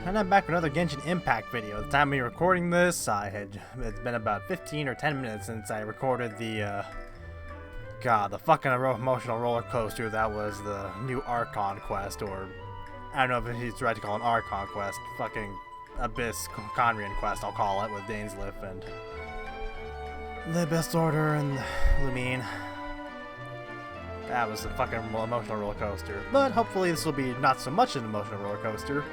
And I'm back with another Genshin Impact video. The time we were recording this, it's been about 15 or 10 minutes since I recorded the, the fucking emotional roller coaster that was the new Archon quest, or, I don't know if it's right to call it an Archon quest, fucking Abyss Conrian quest, I'll call it, with Dainsleif and the Abyss Order and Lumine. That was a fucking emotional roller coaster. But hopefully this will be not so much an emotional roller coaster.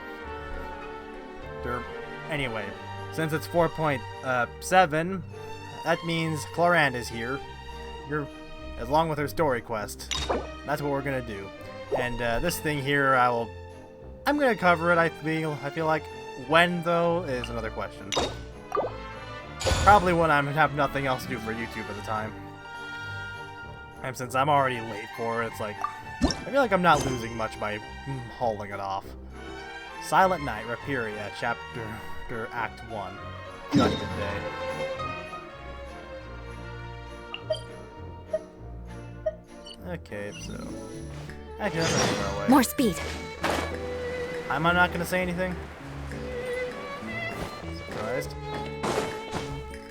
Anyway, since it's 4.7, that means Chlorinde is here. Along with her story quest. That's what we're gonna do. And this thing here, I'm gonna cover it. I feel like when though is another question. Probably when I have nothing else to do for YouTube at the time. And since I'm already late for it, it's like I feel like I'm not losing much by holding it off. Silent Night, Rapiria, Act 1. Judgment Day. Okay, so... Actually, that's not too far away. More speed. I'm not gonna say anything. Surprised.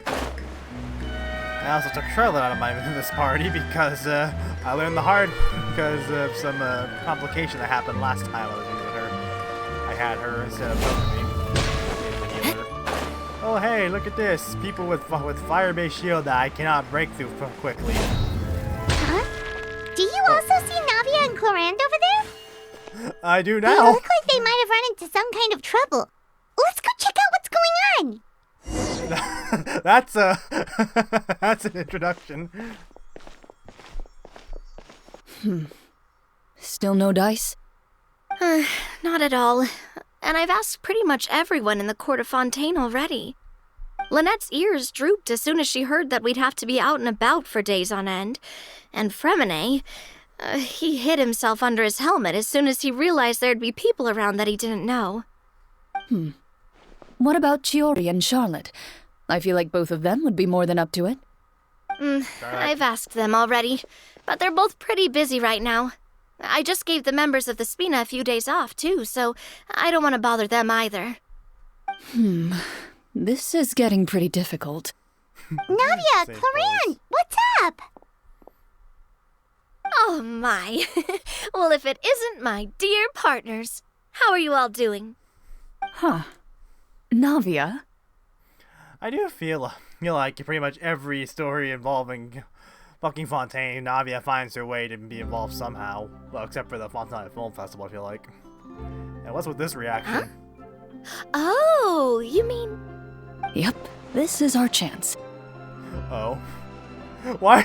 I also took Charlotte out of this party because I learned the hard because of some complication that happened last time I was using her. I had her instead of me. Oh hey, look at this! People with fire-based shield that I cannot break through quickly. Huh? Do you also see Navia and Chlorinde over there? I do They now. look like they might have run into some kind of trouble. Let's go check out what's going on. That's an introduction. Still no dice? Not at all. And I've asked pretty much everyone in the court of Fontaine already. Lynette's ears drooped as soon as she heard that we'd have to be out and about for days on end. And Fremine, he hid himself under his helmet as soon as he realized there'd be people around that he didn't know. What about Chiori and Charlotte? I feel like both of them would be more than up to it. I've asked them already, but they're both pretty busy right now. I just gave the members of the Spina a few days off, too, so I don't want to bother them either. This is getting pretty difficult. Navia, Chlorinde, what's up? Oh, my. Well, if it isn't my dear partners. How are you all doing? Huh. Navia? I do feel like pretty much every story involving fucking Fontaine, Navia finds her way to be involved somehow. Well, except for the Fontaine Film Festival, I feel like. And what's with this reaction? Huh? Oh, you mean... Yep, this is our chance. Oh. Why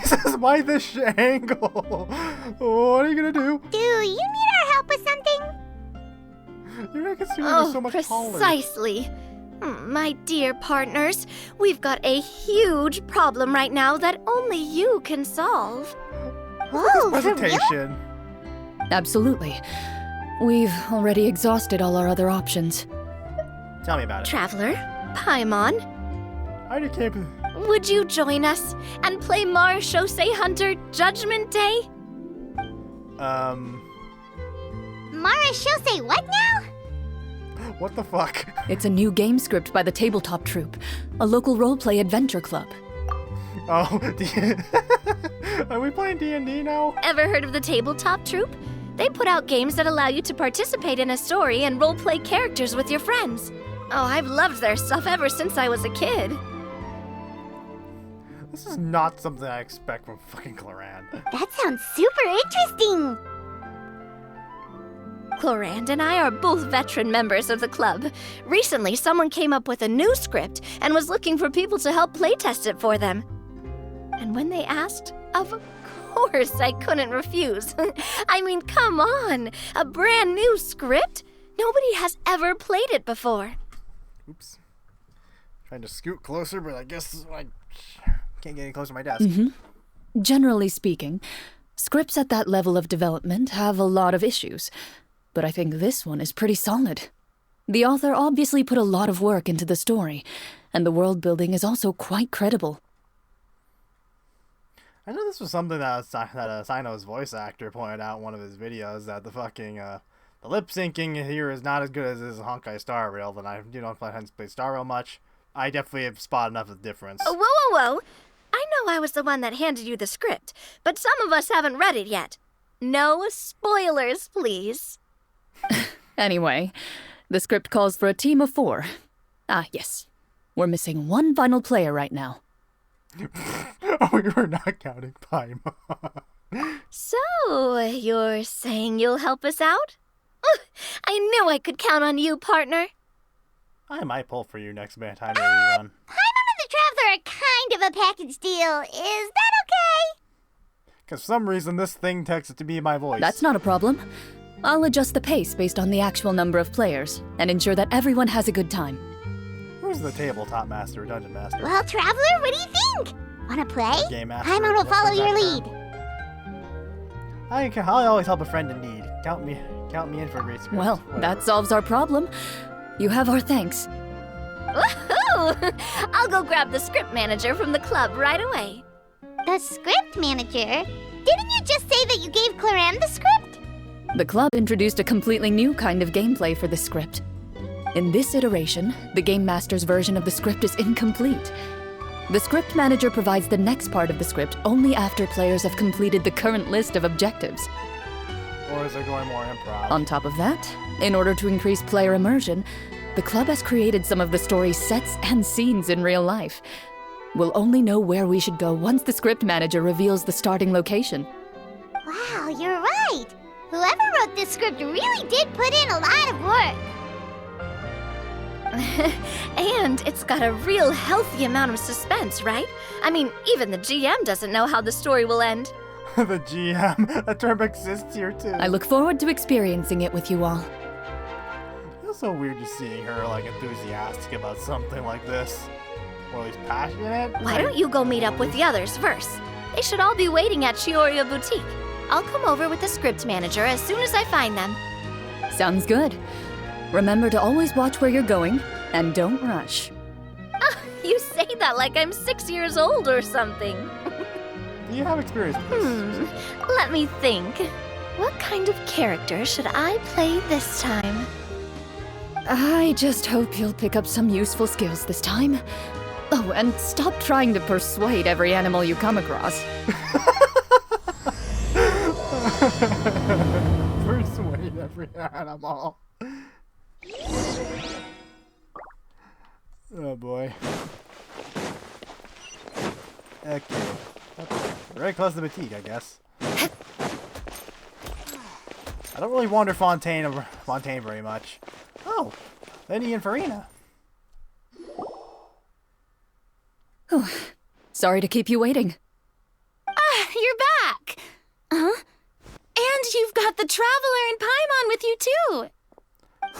this angle? What are you gonna do? Do you need our help with something? You make it seem like you're so much precisely. My dear partners, we've got a huge problem right now that only you can solve. Whoa, for real? Presentation. Absolutely. We've already exhausted all our other options. Tell me about it. Traveler, Paimon, I just can't. would you join us and play Mara Shosei Hunter Judgment Day? Mara Shosei, what now? What the fuck? It's a new game script by the Tabletop Troupe, a local roleplay adventure club. Oh, are we playing D&D now? Ever heard of the Tabletop Troupe? They put out games that allow you to participate in a story and roleplay characters with your friends. Oh, I've loved their stuff ever since I was a kid. This is not something I expect from fucking Chlorinde. That sounds super interesting. Chlorinde and I are both veteran members of the club. Recently, someone came up with a new script and was looking for people to help playtest it for them. And when they asked, of course I couldn't refuse. I mean, come on, a brand new script? Nobody has ever played it before. Oops. Trying to scoot closer, but I guess I can't get any closer to my desk. Generally speaking, scripts at that level of development have a lot of issues, but I think this one is pretty solid. The author obviously put a lot of work into the story, and the world building is also quite credible. I know this was something that Sino's voice actor pointed out in one of his videos, that the fucking the lip syncing here is not as good as this Honkai Star Rail, and I don't tend to play Star Rail much. I definitely have spotted enough of the difference. Whoa, whoa, whoa! I know I was the one that handed you the script, but some of us haven't read it yet. No spoilers, please. Anyway, the script calls for a team of 4. Ah, yes. We're missing one final player right now. Oh, we were not counting Paimon. So, you're saying you'll help us out? I knew I could count on you, partner. I might pull for you next time we run. Paimon and the Traveler are kind of a package deal. Is that okay? Because for some reason this thing texted to be my voice. That's not a problem. I'll adjust the pace based on the actual number of players and ensure that everyone has a good time. Who's the tabletop master or dungeon master? Well, Traveler, what do you think? Wanna play? Game master. Paimon will follow your lead. I'll always help a friend in need. Count me in for a great script. Well, Whatever. that solves our problem. You have our thanks. Woohoo! I'll go grab the script manager from the club right away. The script manager? Didn't you just say that you gave Chlorinde the script? The club introduced a completely new kind of gameplay for the script. In this iteration, the Game Master's version of the script is incomplete. The script manager provides the next part of the script only after players have completed the current list of objectives. Or is it going more improv? On top of that, in order to increase player immersion, the club has created some of the story's sets and scenes in real life. We'll only know where we should go once the script manager reveals the starting location. Wow, you're right. Whoever wrote this script really did put in a lot of work. And it's got a real healthy amount of suspense, right? I mean, even the GM doesn't know how the story will end. The GM. That term exists here too. I look forward to experiencing it with you all. It's so weird just seeing her enthusiastic about something like this. Or at least passionate. Why don't you go meet up with the others first? They should all be waiting at Chioriya Boutique. I'll come over with the script manager as soon as I find them. Sounds good. Remember to always watch where you're going, and don't rush. You say that like I'm 6 years old or something. Do you have experience with this? Let me think. What kind of character should I play this time? I just hope you'll pick up some useful skills this time. Oh, and stop trying to persuade every animal you come across. Persuade every animal. Oh boy. Okay. Very close to the boutique, I guess. I don't really wander Fontaine very much. Oh, Lenny and Farina. Oh, sorry to keep you waiting. You're back! Huh? And you've got the Traveler and Paimon with you, too!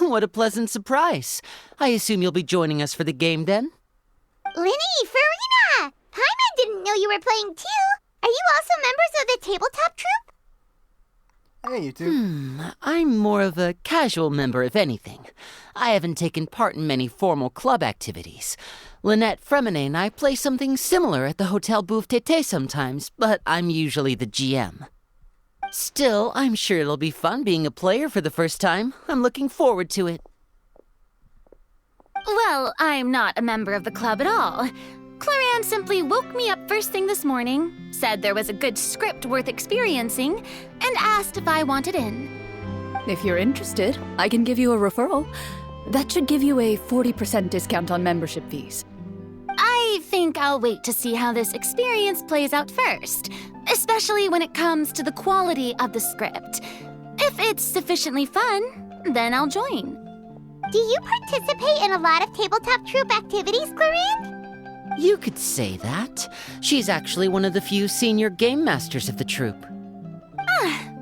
What a pleasant surprise. I assume you'll be joining us for the game then? Linny, Farina! Paimon didn't know you were playing too. Are you also members of the tabletop troupe? Hey, you two. I'm more of a casual member, if anything. I haven't taken part in many formal club activities. Lynette Fremine and I play something similar at the Hotel Bouffe Tété sometimes, but I'm usually the GM. Still, I'm sure it'll be fun being a player for the first time. I'm looking forward to it. Well, I'm not a member of the club at all. Chlorinde simply woke me up first thing this morning, said there was a good script worth experiencing, and asked if I wanted in. If you're interested, I can give you a referral. That should give you a 40% discount on membership fees. I think I'll wait to see how this experience plays out first, especially when it comes to the quality of the script. If it's sufficiently fun, then I'll join. Do you participate in a lot of tabletop troupe activities, Chlorinde? You could say that. She's actually one of the few senior game masters of the troupe.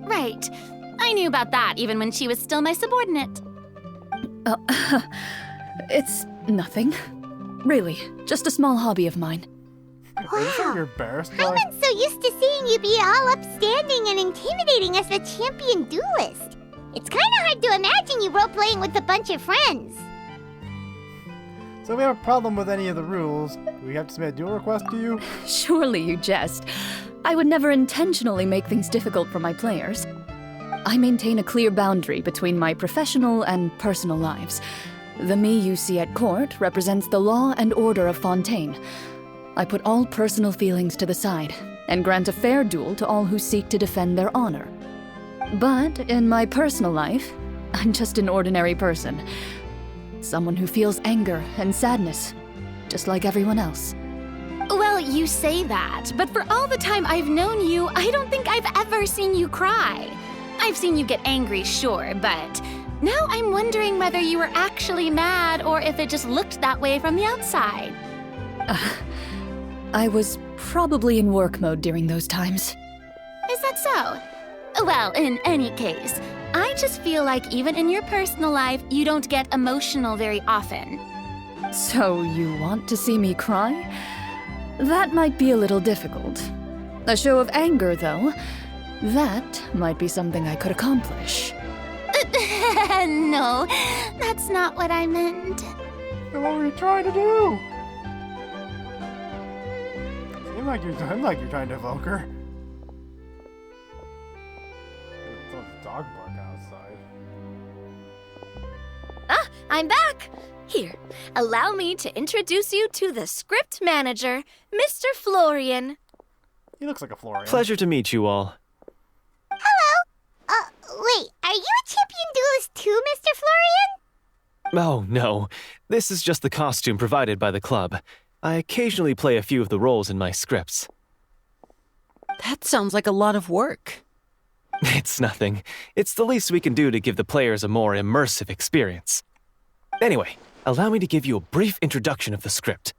Right. I knew about that even when she was still my subordinate. It's nothing. Really, just a small hobby of mine. Are you sure you're embarrassed by? Paimon's so used to seeing you be all upstanding and intimidating as the champion duelist. It's kind of hard to imagine you role-playing with a bunch of friends. So if we have a problem with any of the rules, do we have to submit a duel request to you? Surely you jest. I would never intentionally make things difficult for my players. I maintain a clear boundary between my professional and personal lives. The me you see at court represents the law and order of Fontaine. I put all personal feelings to the side and grant a fair duel to all who seek to defend their honor. But in my personal life, I'm just an ordinary person. Someone who feels anger and sadness, just like everyone else. Well, you say that, but for all the time I've known you, I don't think I've ever seen you cry. I've seen you get angry, sure, but now I'm wondering whether you were actually mad or if it just looked that way from the outside. I was probably in work mode during those times. Is that so? Well, in any case, I just feel like even in your personal life, you don't get emotional very often. So you want to see me cry? That might be a little difficult. A show of anger, though, that might be something I could accomplish. No, that's not what I meant. What were you trying to do? Seems like you're trying to evoke her. There's a dog bark outside. Ah, I'm back! Here, allow me to introduce you to the script manager, Mr. Florian. He looks like a Florian. Pleasure to meet you all. Wait, are you a champion duelist too, Mr. Florian? Oh, no. This is just the costume provided by the club. I occasionally play a few of the roles in my scripts. That sounds like a lot of work. It's nothing. It's the least we can do to give the players a more immersive experience. Anyway, allow me to give you a brief introduction of the script.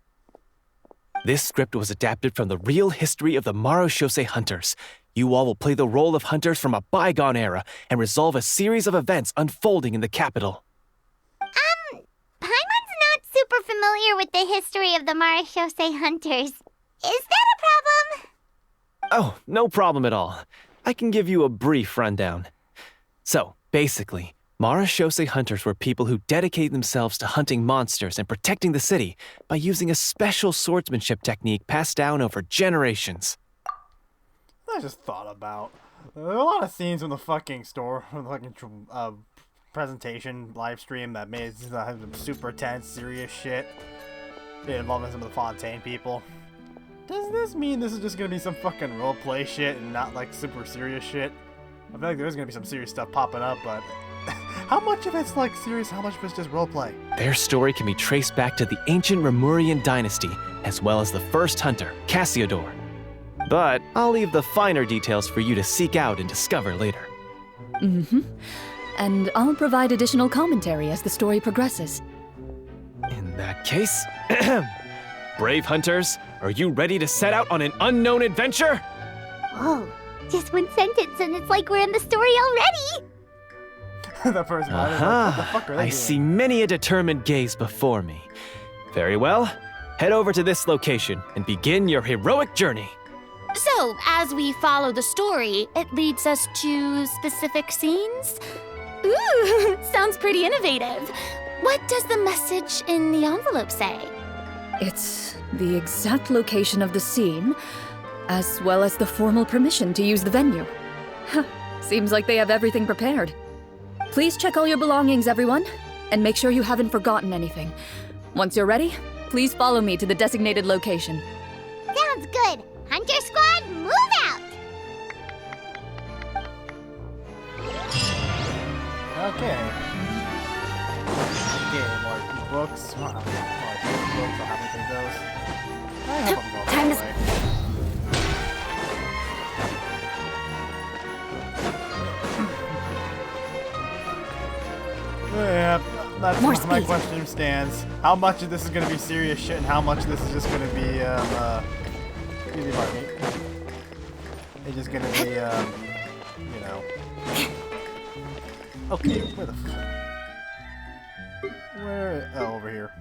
This script was adapted from the real history of the Marashose hunters. You all will play the role of hunters from a bygone era and resolve a series of events unfolding in the capital. Paimon's not super familiar with the history of the Marashose hunters. Is that a problem? Oh, no problem at all. I can give you a brief rundown. So, basically, Marashose hunters were people who dedicated themselves to hunting monsters and protecting the city by using a special swordsmanship technique passed down over generations. I just thought about. There are a lot of scenes from the fucking store, from the fucking presentation live stream that made some super tense, serious shit. Involving some of the Fontaine people. Does this mean this is just gonna be some fucking roleplay shit and not like super serious shit? I feel like there's gonna be some serious stuff popping up, but how much of it's like serious, how much of it's just roleplay? Their story can be traced back to the ancient Remurian dynasty, as well as the first hunter, Cassiodor. But I'll leave the finer details for you to seek out and discover later. And I'll provide additional commentary as the story progresses. In that case, brave hunters, are you ready to set out on an unknown adventure? Whoa, just one sentence and it's like we're in the story already! That person what the fuck are they I doing? see many a determined gaze before me. Very well, head over to this location and begin your heroic journey. So, as we follow the story, it leads us to specific scenes? Ooh, sounds pretty innovative. What does the message in the envelope say? It's the exact location of the scene, as well as the formal permission to use the venue. Seems like they have everything prepared. Please check all your belongings, everyone, and make sure you haven't forgotten anything. Once you're ready, please follow me to the designated location. Sounds good. Hunter Squad, move out! Okay. Okay, more books. I don't have more books. I'll have to take those. I hope I'm going Time that to- way. Yeah, that's More my speed. question stands. How much of this is going to be serious shit and how much of this is just going to be, easy marking. It's just going to be, you know. Okay, where the fuck? Where? Oh, over here.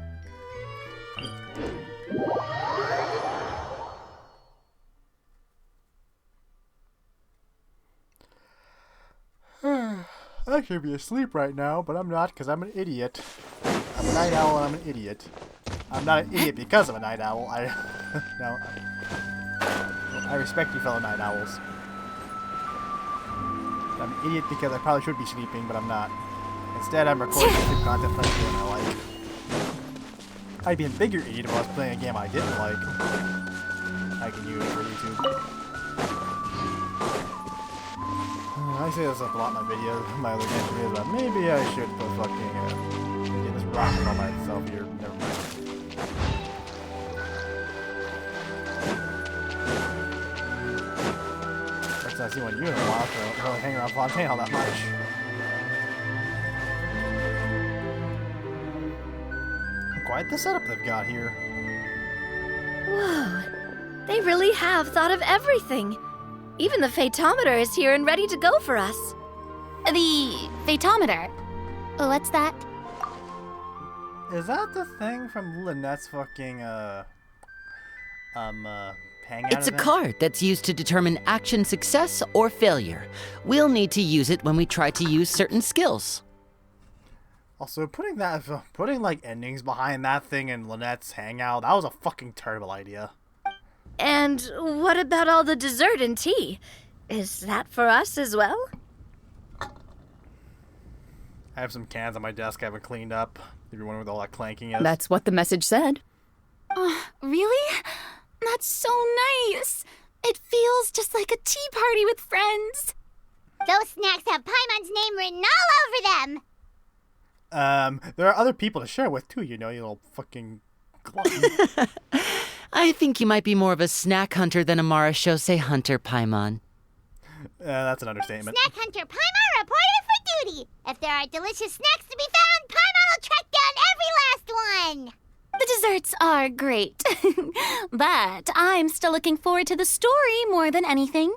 I should be asleep right now, but I'm not because I'm an idiot. I'm a night owl and I'm an idiot. I'm not an idiot because I'm a night owl. I respect you fellow night owls. I'm an idiot because I probably should be sleeping, but I'm not. Instead, I'm recording YouTube content for a game I like. I'd be a bigger idiot if I was playing a game I didn't like. I can use it for YouTube. I say this a lot in my videos, my other game videos, but maybe I should put fucking get this rocket on myself here. Never mind. First time I see one of you in a while, so I don't really hang around Fontaine all that much. Quite the setup they've got here. Whoa. They really have thought of everything. Even the phaetometer is here and ready to go for us. The phaetometer? What's that? Is that the thing from Lynette's fucking, hangout It's a event? card that's used to determine action success or failure. We'll need to use it when we try to use certain skills. Also, putting like endings behind that thing in Lynette's hangout, that was a fucking terrible idea. And what about all the dessert and tea? Is that for us as well? I have some cans on my desk I haven't cleaned up. If you're wondering what all that clanking is. That's what the message said. Really? That's so nice. It feels just like a tea party with friends. Those snacks have Paimon's name written all over them. There are other people to share with too, you know, you little fucking glutton. I think you might be more of a snack hunter than a Marashose hunter, Paimon. That's an understatement. Snack Hunter Paimon reported for duty. If there are delicious snacks to be found, Paimon will track down every last one. The desserts are great. But I'm still looking forward to the story more than anything.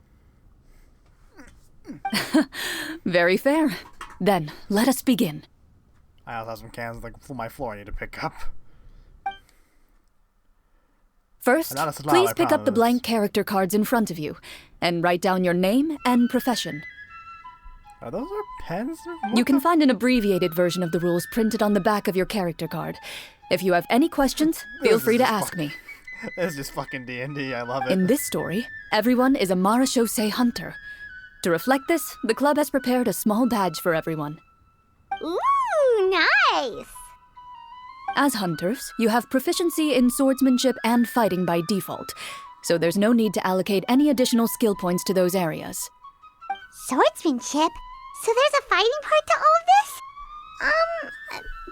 Very fair. Then, let us begin. I also have some cans on my floor I need to pick up. First, I'm not a slob, please I pick up the promise. blank character cards in front of you, and write down your name and profession. Are those our pens? You can find an abbreviated version of the rules printed on the back of your character card. If you have any questions, feel This free is to just ask me. This is just fucking D&D, I love it. In this story, everyone is a Marashose hunter. To reflect this, the club has prepared a small badge for everyone. Ooh, nice. As hunters, you have proficiency in swordsmanship and fighting by default, so there's no need to allocate any additional skill points to those areas. Swordsmanship? So there's a fighting part to all of this?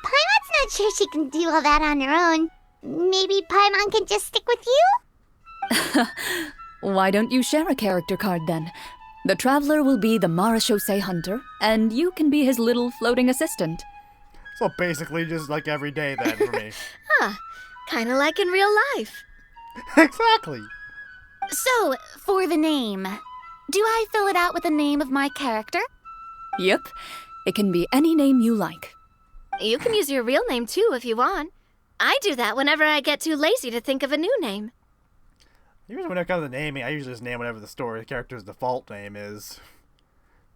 Paimon's not sure she can do all that on her own. Maybe Paimon can just stick with you? Why don't you share a character card then? The Traveler will be the Marashose hunter, and you can be his little floating assistant. So basically just like every day then for me. Kinda like in real life. Exactly. So, for the name, do I fill it out with the name of my character? Yep, it can be any name you like. You can use your real name too if you want. I do that whenever I get too lazy to think of a new name. Usually when it comes to naming, I usually just name whatever the story character's default name is.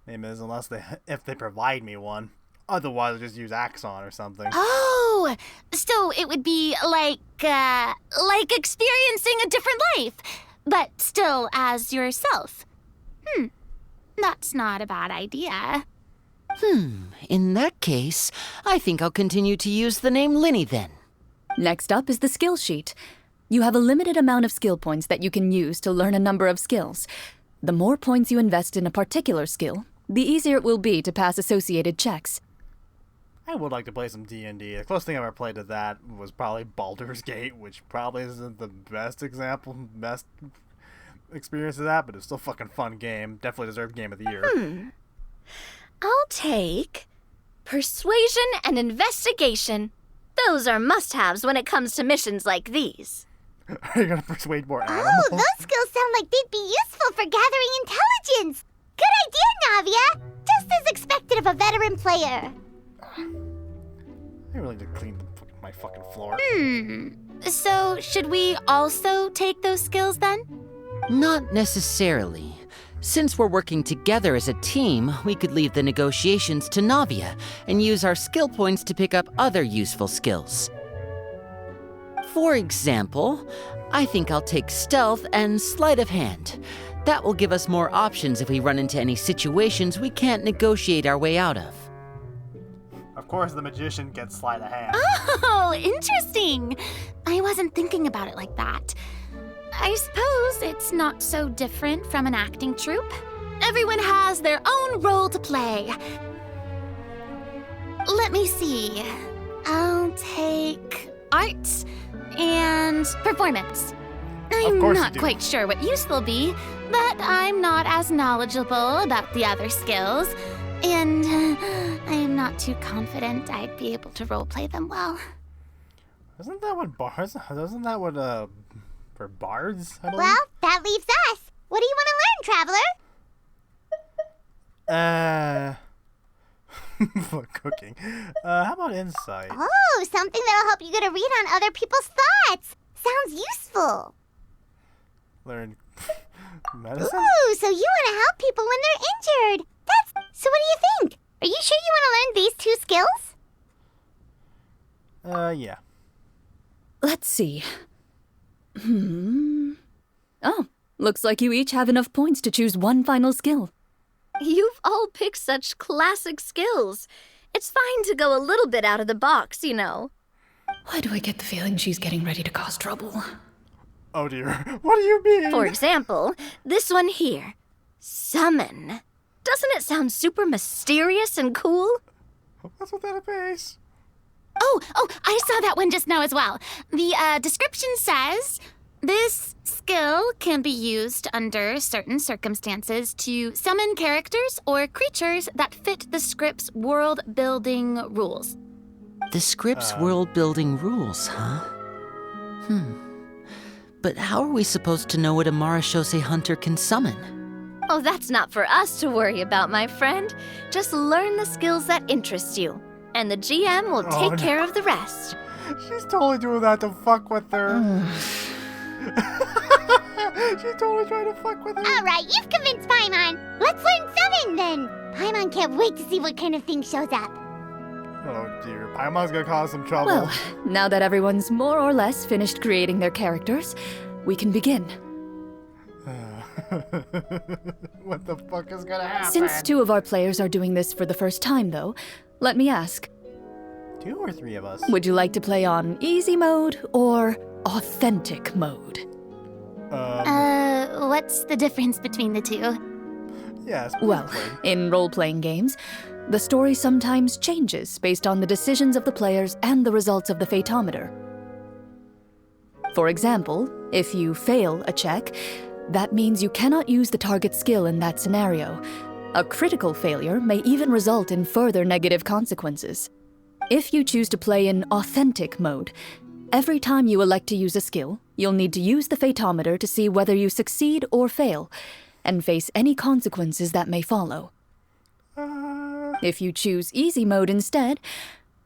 Unless if they provide me one. Otherwise, I'll just use Axon or something. Oh, so it would be like experiencing a different life, but still as yourself. That's not a bad idea. In that case, I think I'll continue to use the name Linny then. Next up is the skill sheet. You have a limited amount of skill points that you can use to learn a number of skills. The more points you invest in a particular skill, the easier it will be to pass associated checks. I would like to play some D&D. The closest thing I ever played to that was probably Baldur's Gate, which probably isn't the best experience of that, but it's still a fucking fun game. Definitely deserved Game of the Year. I'll take persuasion and investigation. Those are must-haves when it comes to missions like these. Are you gonna persuade more animals? Oh, those skills sound like they'd be useful for gathering intelligence. Good idea, Navia. Just as expected of a veteran player. I really need to clean my fucking floor. So, should we also take those skills then? Not necessarily. Since we're working together as a team, we could leave the negotiations to Navia and use our skill points to pick up other useful skills. For example, I think I'll take stealth and sleight of hand. That will give us more options if we run into any situations we can't negotiate our way out of. Of course, the magician gets sleight of hand. Oh, interesting. I wasn't thinking about it like that. I suppose it's not so different from an acting troupe. Everyone has their own role to play. Let me see. I'll take art and performance. I'm course you not do. quite sure what use they'll be, but I'm not as knowledgeable about the other skills, and I'm not too confident I'd be able to roleplay them well. Isn't that what bars? Isn't that what for bards? I believe? Well, that leaves us. What do you want to learn, Traveler? For cooking. How about insight? Oh, something that'll help you get a read on other people's thoughts. Sounds useful. Learn medicine? Ooh, so you want to help people when they're injured. So what do you think? Are you sure you want to learn these 2 skills? Yeah. Let's see. Oh, looks like you each have enough points to choose one final skill. You've all picked such classic skills. It's fine to go a little bit out of the box, you know. Why do I get the feeling she's getting ready to cause trouble? Oh dear. What do you mean? For example, this one here. Summon. Doesn't it sound super mysterious and cool? What's with that face? Oh, I saw that one just now as well. The description says, this skill can be used under certain circumstances to summon characters or creatures that fit the script's world-building rules. The script's world-building rules, huh? But how are we supposed to know what a Marashose hunter can summon? Oh, that's not for us to worry about, my friend. Just learn the skills that interest you, and the GM will take care of the rest. She's totally doing that to fuck with her. She's totally trying to fuck with her. All right, you've convinced Paimon. Let's learn summon then. Paimon can't wait to see what kind of thing shows up. Oh dear. Paimon's gonna cause some trouble. Well, now that everyone's more or less finished creating their characters, we can begin. What the fuck is gonna happen? Since 2 of our players are doing this for the first time, though, let me ask, 2 or 3 of us? would you like to play on easy mode or authentic mode? What's the difference between the 2? Yes. Well, in role-playing games, the story sometimes changes based on the decisions of the players and the results of the Fatometer. For example, if you fail a check, that means you cannot use the target skill in that scenario. A critical failure may even result in further negative consequences. If you choose to play in authentic mode, every time you elect to use a skill, you'll need to use the Fatometer to see whether you succeed or fail, and face any consequences that may follow. If you choose easy mode instead,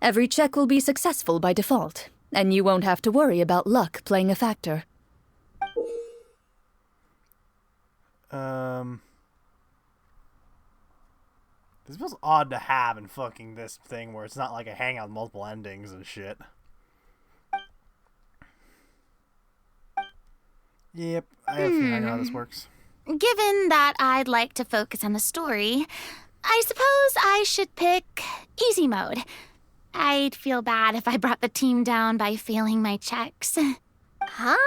every check will be successful by default, and you won't have to worry about luck playing a factor. This feels odd to have in fucking this thing where it's not like a hangout with multiple endings and shit. Yep, I have I know how this works. Given that I'd like to focus on the story, I suppose I should pick easy mode. I'd feel bad if I brought the team down by failing my checks. Huh?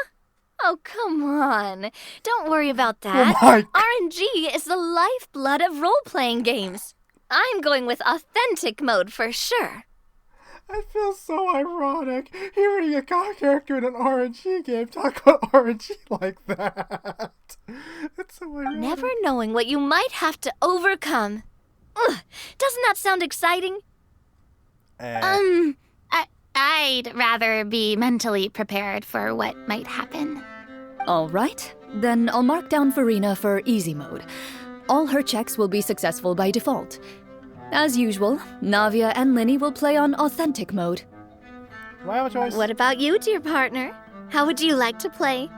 Oh, come on. Don't worry about that. Oh my- RNG is the lifeblood of role-playing games. I'm going with authentic mode for sure. I feel so ironic hearing a character in an RNG game talk about RNG like that. It's so ironic. Never knowing what you might have to overcome. Ugh, doesn't that sound exciting? I'd rather be mentally prepared for what might happen. All right, then I'll mark down Farina for easy mode. All her checks will be successful by default. As usual, Navia and Linny will play on authentic mode. Do I have a choice? What about you, dear partner? How would you like to play?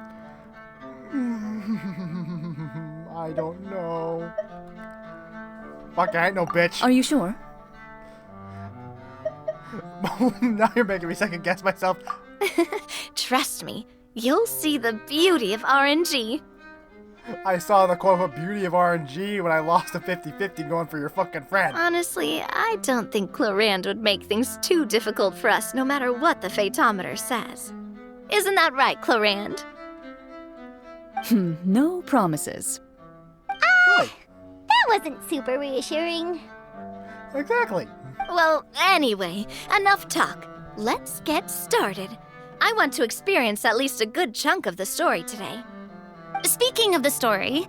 I don't know. Fuck, I ain't no bitch. Are you sure? Now you're making me second guess myself. Trust me, you'll see the beauty of RNG. I saw the quote-unquote beauty of RNG when I lost a 50-50 going for your fucking friend. Honestly, I don't think Chlorinde would make things too difficult for us no matter what the Fatometer says. Isn't that right, Chlorinde? No promises. Good. That wasn't super reassuring. Exactly. Well, anyway, enough talk. Let's get started. I want to experience at least a good chunk of the story today. Speaking of the story,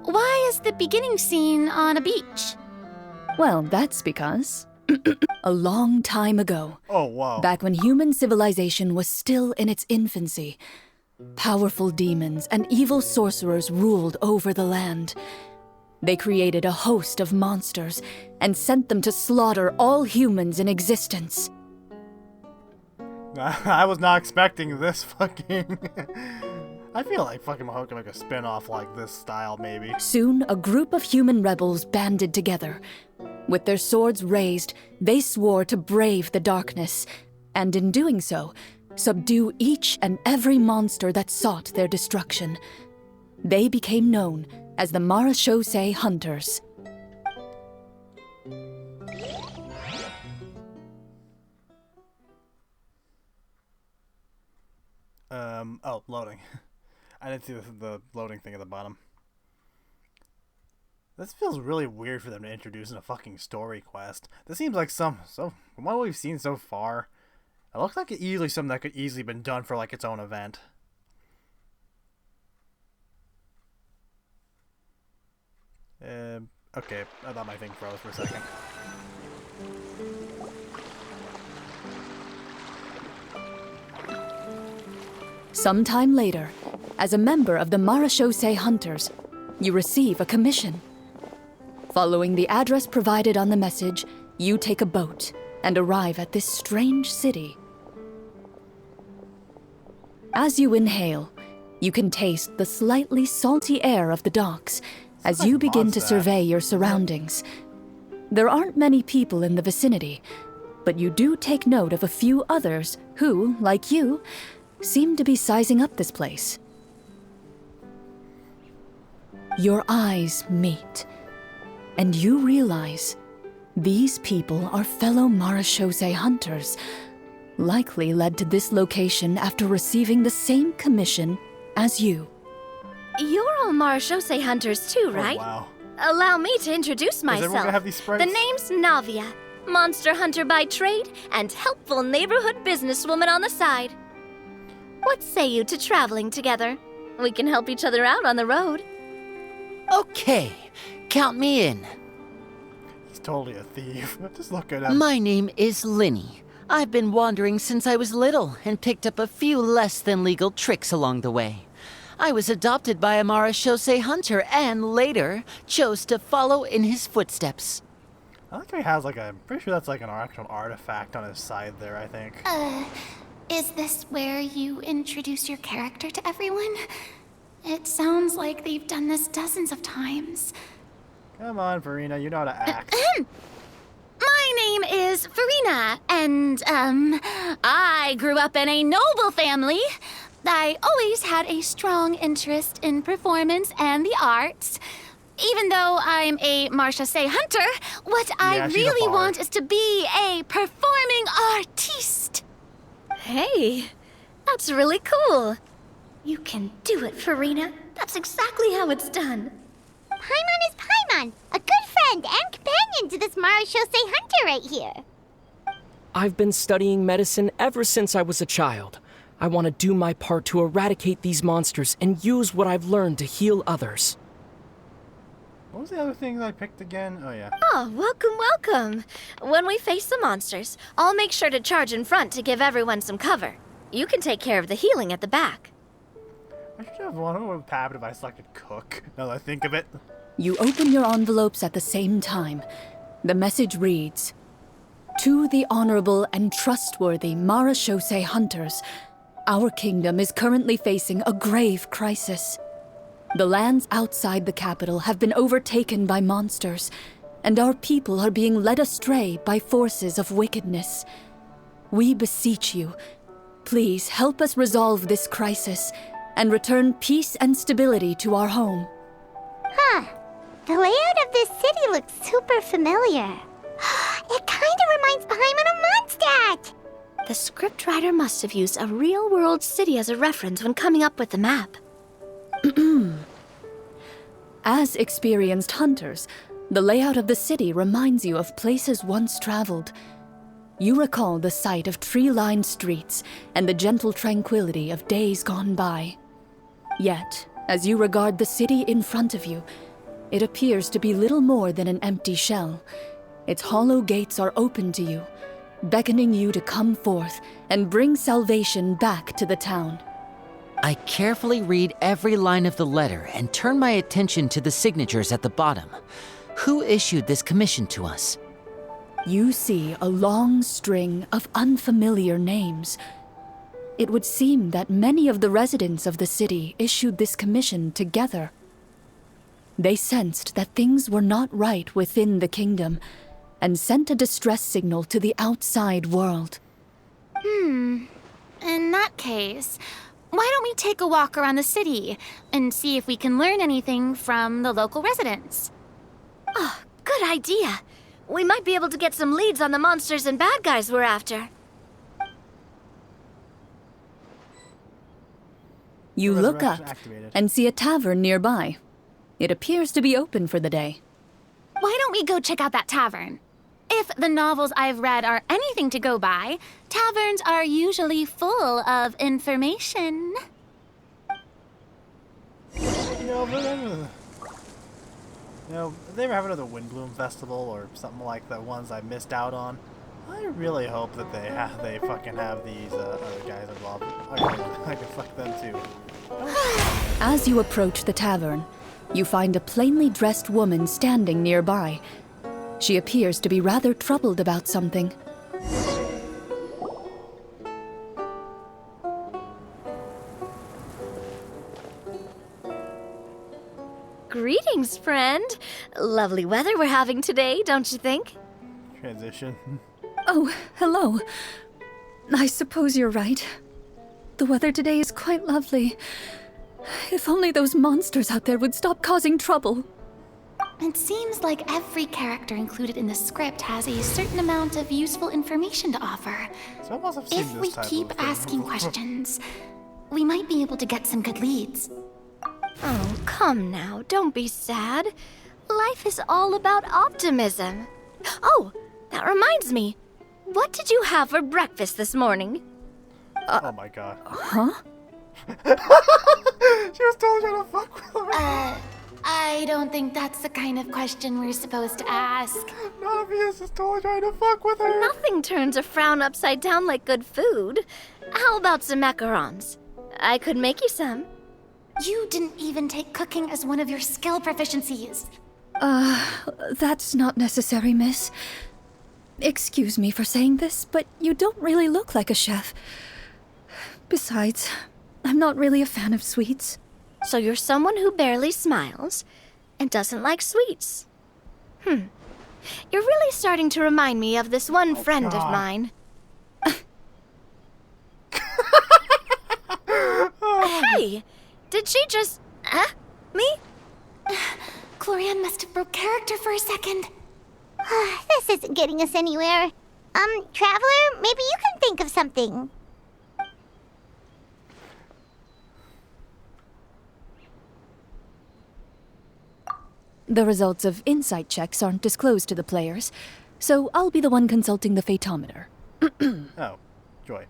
why is the beginning scene on a beach? Well, that's because a long time ago, Oh, wow. back when human civilization was still in its infancy, powerful demons and evil sorcerers ruled over the land. They created a host of monsters and sent them to slaughter all humans in existence. I was not expecting this fucking... I feel like fucking Mahoka could make a spin-off like this style, maybe. Soon, a group of human rebels banded together. With their swords raised, they swore to brave the darkness, and in doing so, subdue each and every monster that sought their destruction. They became known as the Marashosei Hunters. Oh, loading. I didn't see the loading thing at the bottom. This feels really weird for them to introduce in a fucking story quest. This seems like from what we've seen so far, it looks like something that could easily been done for like its own event. Okay, I thought my thing froze for a second. Sometime later, as a member of the Marashosei Hunters, you receive a commission. Following the address provided on the message, you take a boat and arrive at this strange city. As you inhale, you can taste the slightly salty air of the docks as you begin to survey your surroundings. There aren't many people in the vicinity, but you do take note of a few others who, like you, seem to be sizing up this place. Your eyes meet, and you realize these people are fellow Marashosei hunters, likely led to this location after receiving the same commission as you. You're all Marashosei hunters too, right? Oh, wow. Allow me to introduce myself. everyone gonna have these sprites? The name's Navia, monster hunter by trade and helpful neighborhood businesswoman on the side. What say you to traveling together? We can help each other out on the road. Okay, count me in. He's totally a thief. Just look at him. My name is Linny. I've been wandering since I was little and picked up a few less than legal tricks along the way. I was adopted by a Marashosei hunter and later chose to follow in his footsteps. I like how he has I'm pretty sure that's like an actual artifact on his side there, I think. Is this where you introduce your character to everyone? It sounds like they've done this dozens of times. Come on, Farina, you know how to act. My name is Farina, and, I grew up in a noble family. I always had a strong interest in performance and the arts. Even though I'm a Marashosei hunter, what I she's a really bard. want is to be a performing artiste. Hey, that's really cool. You can do it, Farina. That's exactly how it's done. Paimon is Paimon, a good friend and companion to this Marashosei hunter right here. I've been studying medicine ever since I was a child. I want to do my part to eradicate these monsters and use what I've learned to heal others. What was the other thing that I picked again? Oh, yeah. Oh, welcome, welcome. When we face the monsters, I'll make sure to charge in front to give everyone some cover. You can take care of the healing at the back. I should have one. What would have happened if I selected cook, now that I think of it. You open your envelopes at the same time. The message reads, "To the honorable and trustworthy Marashosei hunters, our kingdom is currently facing a grave crisis. The lands outside the capital have been overtaken by monsters, and our people are being led astray by forces of wickedness. We beseech you, Please help us resolve this crisis and return peace and stability to our home. Huh. The layout of this city looks super familiar. It kinda reminds Paimon of Mondstadt! The scriptwriter must have used a real-world city as a reference when coming up with the map. As experienced hunters, the layout of the city reminds you of places once traveled. You recall the sight of tree-lined streets and the gentle tranquility of days gone by. Yet, as you regard the city in front of you, it appears to be little more than an empty shell. Its hollow gates are open to you, beckoning you to come forth and bring salvation back to the town. I carefully read every line of the letter and turn my attention to the signatures at the bottom. Who issued this commission to us? You see a long string of unfamiliar names. It would seem that many of the residents of the city issued this commission together. They sensed that things were not right within the kingdom and sent a distress signal to the outside world. In that case, why don't we take a walk around the city and see if we can learn anything from the local residents? Oh, good idea. We might be able to get some leads on the monsters and bad guys we're after. You look up Resurrection activated. and see a tavern nearby. It appears to be open for the day. Why don't we go check out that tavern? If the novels I've read are anything to go by, taverns are usually full of information. If they ever have another Windbloom Festival or something like the ones I missed out on, I really hope that they fucking have these other guys involved. I can fuck them too. As you approach the tavern, you find a plainly dressed woman standing nearby. She appears to be rather troubled about something. Greetings, friend. Lovely weather we're having today, don't you think? Transition. Oh, hello. I suppose you're right. The weather today is quite lovely. If only those monsters out there would stop causing trouble. It seems like every character included in the script has a certain amount of useful information to offer. So I must have seen If this we type keep of thing asking before. questions, we might be able to get some good leads. Oh, come now, don't be sad. Life is all about optimism. Oh, that reminds me. What did you have for breakfast this morning? Oh my god. Huh? She was totally trying to fuck with her. I don't think that's the kind of question we're supposed to ask. None of you is just totally trying to fuck with her. Nothing turns a frown upside down like good food. How about some macarons? I could make you some. You didn't even take cooking as one of your skill proficiencies. That's not necessary, miss. Excuse me for saying this, but you don't really look like a chef. Besides, I'm not really a fan of sweets. So you're someone who barely smiles and doesn't like sweets. You're really starting to remind me of this one friend of God. mine. Hey, did she just... me? Chlorinde must have broke character for a second. This isn't getting us anywhere. Traveler, maybe you can think of something. The results of insight checks aren't disclosed to the players, so I'll be the one consulting the photometer. Oh, joy.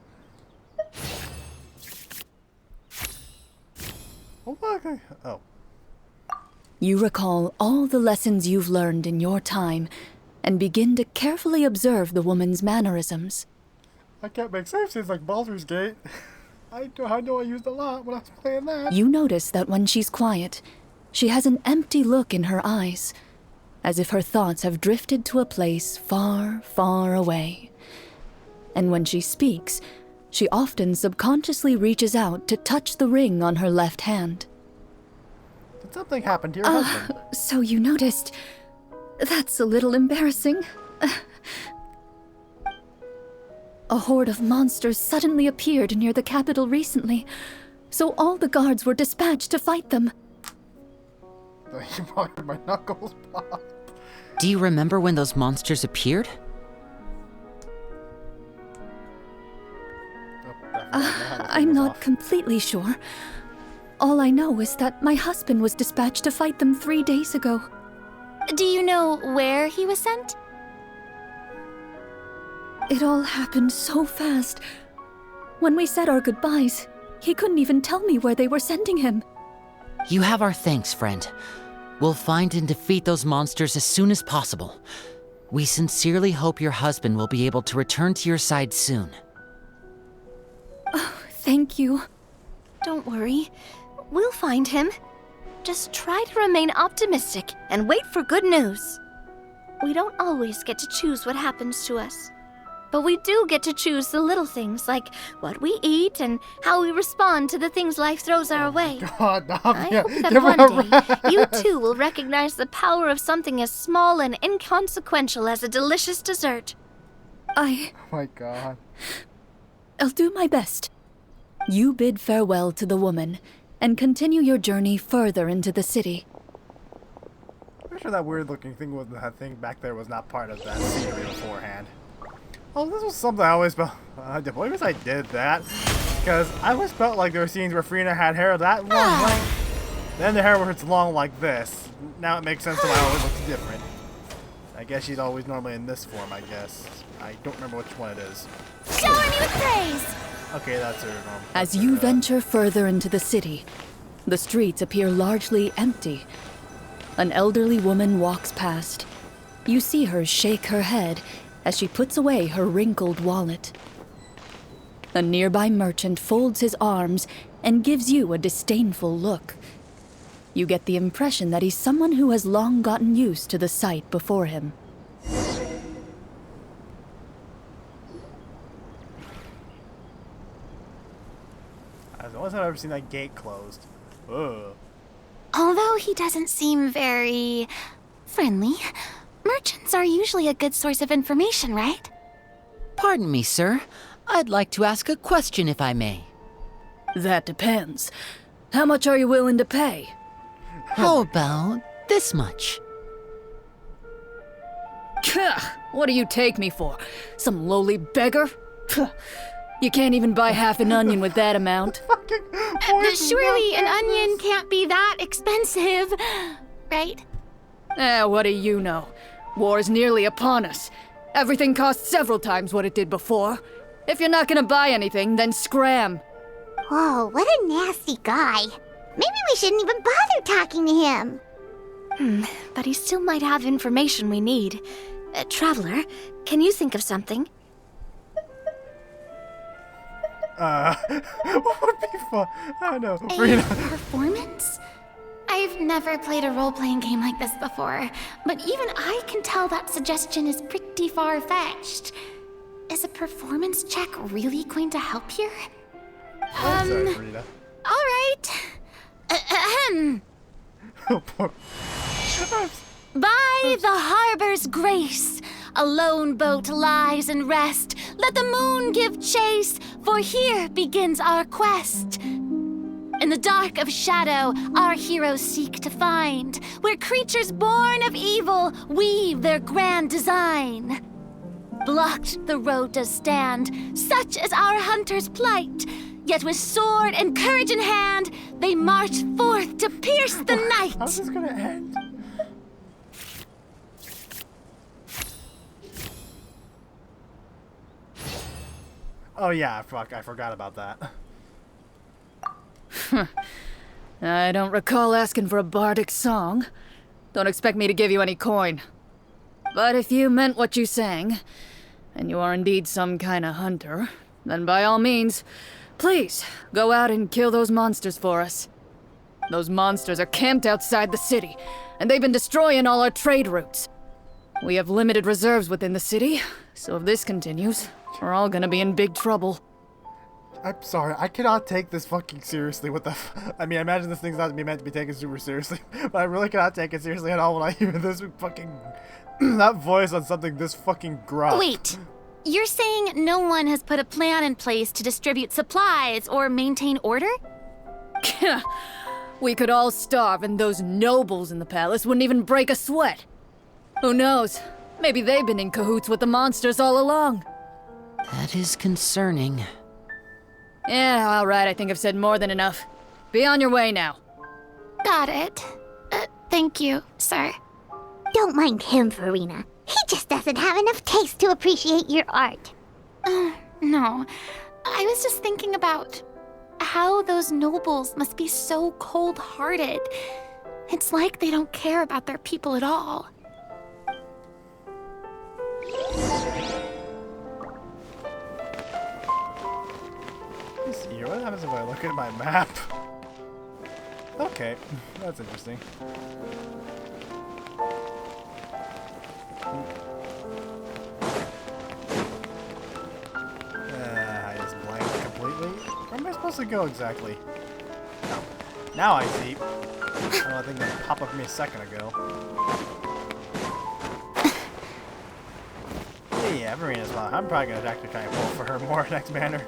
Oh, okay. Oh. You recall all the lessons you've learned in your time and begin to carefully observe the woman's mannerisms. I can't make save scenes like Baldur's Gate. I know I used a lot when I was playing that. You notice that when she's quiet, she has an empty look in her eyes, as if her thoughts have drifted to a place far, far away. And when she speaks, she often subconsciously reaches out to touch the ring on her left hand. Did something happen to your husband? So you noticed. That's a little embarrassing. A horde of monsters suddenly appeared near the capital recently, so all the guards were dispatched to fight them. You probably heard my knuckles pop. Do you remember when those monsters appeared? I'm not completely sure. All I know is that my husband was dispatched to fight them 3 days ago. Do you know where he was sent? It all happened so fast. When we said our goodbyes, he couldn't even tell me where they were sending him. You have our thanks, friend. We'll find and defeat those monsters as soon as possible. We sincerely hope your husband will be able to return to your side soon. Oh, thank you. Don't worry. We'll find him. Just try to remain optimistic and wait for good news. We don't always get to choose what happens to us. But we do get to choose the little things, like what we eat and how we respond to the things life throws our way. God, I yeah, hope that give her a one day, rest. you too will recognize the power of something as small and inconsequential as a delicious dessert. Oh my God. I'll do my best. You bid farewell to the woman and continue your journey further into the city. Pretty sure that weird looking thing was that thing back there was not part of that scenery beforehand. Oh, this was something I always felt. I wish I did that, because I always felt like there were scenes where Frina had hair that long, then the hair was long like this. Now it makes sense why it always looks different. I guess she's always normally in this form. I guess I don't remember which one it is. Shower me with praise! Okay, that's her. As you venture further into the city, the streets appear largely empty. An elderly woman walks past. You see her shake her head as she puts away her wrinkled wallet. A nearby merchant folds his arms and gives you a disdainful look. You get the impression that he's someone who has long gotten used to the sight before him. That's the only time I've ever seen that gate closed. Ugh. Although he doesn't seem very friendly, merchants are usually a good source of information, right? Pardon me, sir. I'd like to ask a question if I may. That depends. How much are you willing to pay? How about this much? What do you take me for? Some lowly beggar? You can't even buy half an onion with that amount. Surely an onion can't be that expensive, right? What do you know? War is nearly upon us. Everything costs several times what it did before. If you're not gonna buy anything, then scram. Whoa, what a nasty guy. Maybe we shouldn't even bother talking to him. But he still might have information we need. Traveler, can you think of something? What would be fun? I don't know. A Frina. performance? I've never played a role-playing game like this before, but even I can tell that suggestion is pretty far-fetched. Is a performance check really going to help here? Sorry, Frina. All right. Ahem. Oh, poor. By the harbor's grace, a lone boat lies in rest. Let the moon give chase, for here begins our quest. In the dark of shadow, our heroes seek to find where creatures born of evil weave their grand design. Blocked the road does stand, such is our hunter's plight. Yet with sword and courage in hand, they march forth to pierce the night. How's this gonna end? Oh yeah, fuck, I forgot about that. I don't recall asking for a bardic song. Don't expect me to give you any coin. But if you meant what you sang, and you are indeed some kind of hunter, then by all means, please, go out and kill those monsters for us. Those monsters are camped outside the city, and they've been destroying all our trade routes. We have limited reserves within the city, so if this continues, we're all gonna be in big trouble. I'm sorry, I cannot take this fucking seriously. What the I mean, I imagine this thing's not meant to be taken super seriously, but I really cannot take it seriously at all when I hear this fucking... that voice on something this fucking gruff. Wait, You're saying no one has put a plan in place to distribute supplies or maintain order? We could all starve and those nobles in the palace wouldn't even break a sweat. Who knows? Maybe they've been in cahoots with the monsters all along. That is concerning. Yeah, all right, I think I've said more than enough. Be on your way now. Got it. Thank you, sir. Don't mind him, Farina. He just doesn't have enough taste to appreciate your art. No. I was just thinking about how those nobles must be so cold-hearted. It's like they don't care about their people at all. Let's see here. What happens if I look at my map? Okay, that's interesting. I just blanked completely. Where am I supposed to go exactly? Oh, now I see. I think that popped up for me a second ago. Yeah, Marina's fine. I'm probably gonna actually try and pull for her more next banner.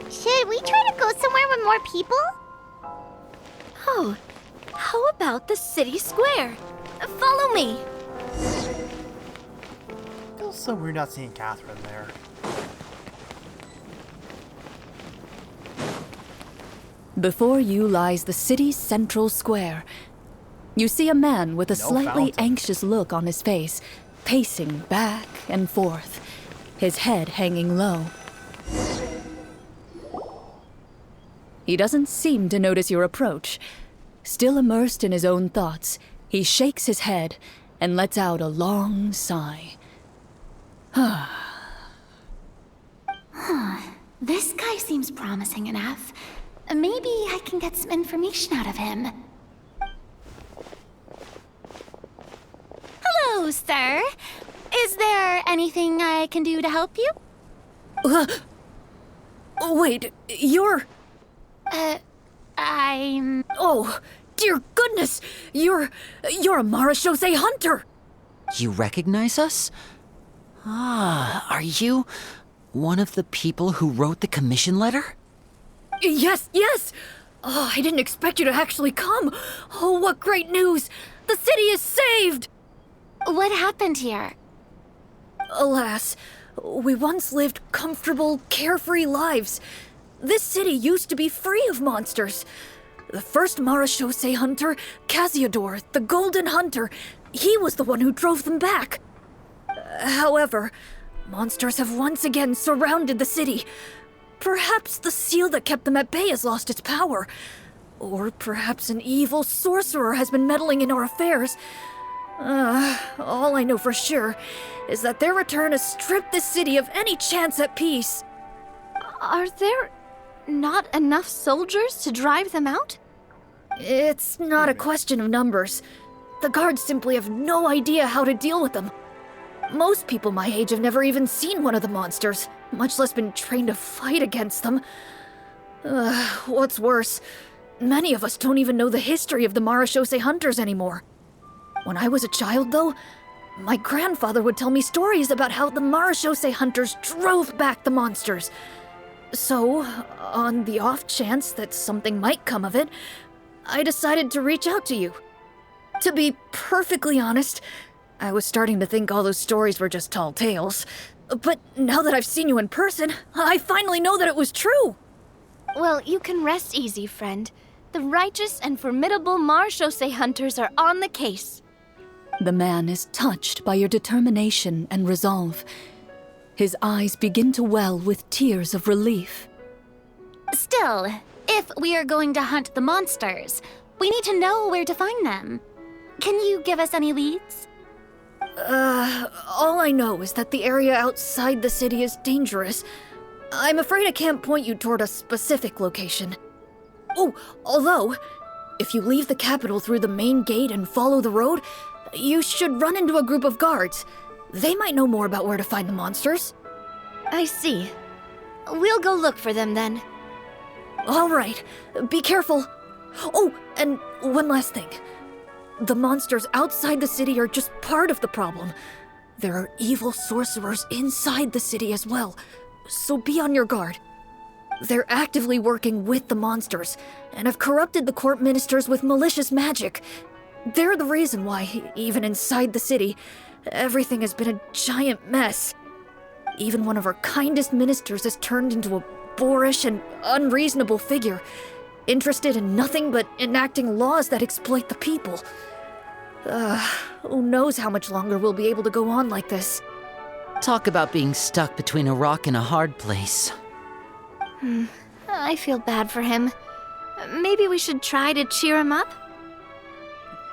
Should we try to go somewhere with more people? Oh, how about the city square? Follow me. Feels so weird not seeing Catherine there. Before you lies the city's central square. You see a man with a slightly fountain. anxious look on his face, pacing back and forth, his head hanging low. He doesn't seem to notice your approach. Still immersed in his own thoughts, he shakes his head and lets out a long sigh. This guy seems promising enough. Maybe I can get some information out of him. Hello, sir. Is there anything I can do to help you? Wait, you're... I'm... Oh, dear goodness! You're a Marachose hunter! You recognize us? Ah, are you one of the people who wrote the commission letter? Yes! Oh, I didn't expect you to actually come. Oh, what great news! The city is saved! What happened here? Alas, we once lived comfortable, carefree lives. This city used to be free of monsters. The first Marachose hunter, Casiodor, the Golden Hunter, he was the one who drove them back. However, monsters have once again surrounded the city. Perhaps the seal that kept them at bay has lost its power. Or perhaps an evil sorcerer has been meddling in our affairs. All I know for sure is that their return has stripped this city of any chance at peace. Are there not enough soldiers to drive them out? It's not a question of numbers. The guards simply have no idea how to deal with them. Most people my age have never even seen one of the monsters, much less been trained to fight against them. What's worse, many of us don't even know the history of the Marachose hunters anymore. When I was a child, though, my grandfather would tell me stories about how the Marachose hunters drove back the monsters. So, on the off chance that something might come of it, I decided to reach out to you. To be perfectly honest, I was starting to think all those stories were just tall tales. But now that I've seen you in person, I finally know that it was true. Well, you can rest easy, friend. The righteous and formidable Marachose hunters are on the case. The man is touched by your determination and resolve. His eyes begin to well with tears of relief. Still, if we are going to hunt the monsters, we need to know where to find them. Can you give us any leads? All I know is that the area outside the city is dangerous. I'm afraid I can't point you toward a specific location. Oh, although, if you leave the capital through the main gate and follow the road, you should run into a group of guards. They might know more about where to find the monsters. I see. We'll go look for them then. All right, be careful. Oh, and one last thing. The monsters outside the city are just part of the problem. There are evil sorcerers inside the city as well, so be on your guard. They're actively working with the monsters, and have corrupted the court ministers with malicious magic. They're the reason why, even inside the city, everything has been a giant mess. Even one of our kindest ministers has turned into a boorish and unreasonable figure, interested in nothing but enacting laws that exploit the people. Who knows how much longer we'll be able to go on like this. Talk about being stuck between a rock and a hard place. I feel bad for him. Maybe we should try to cheer him up?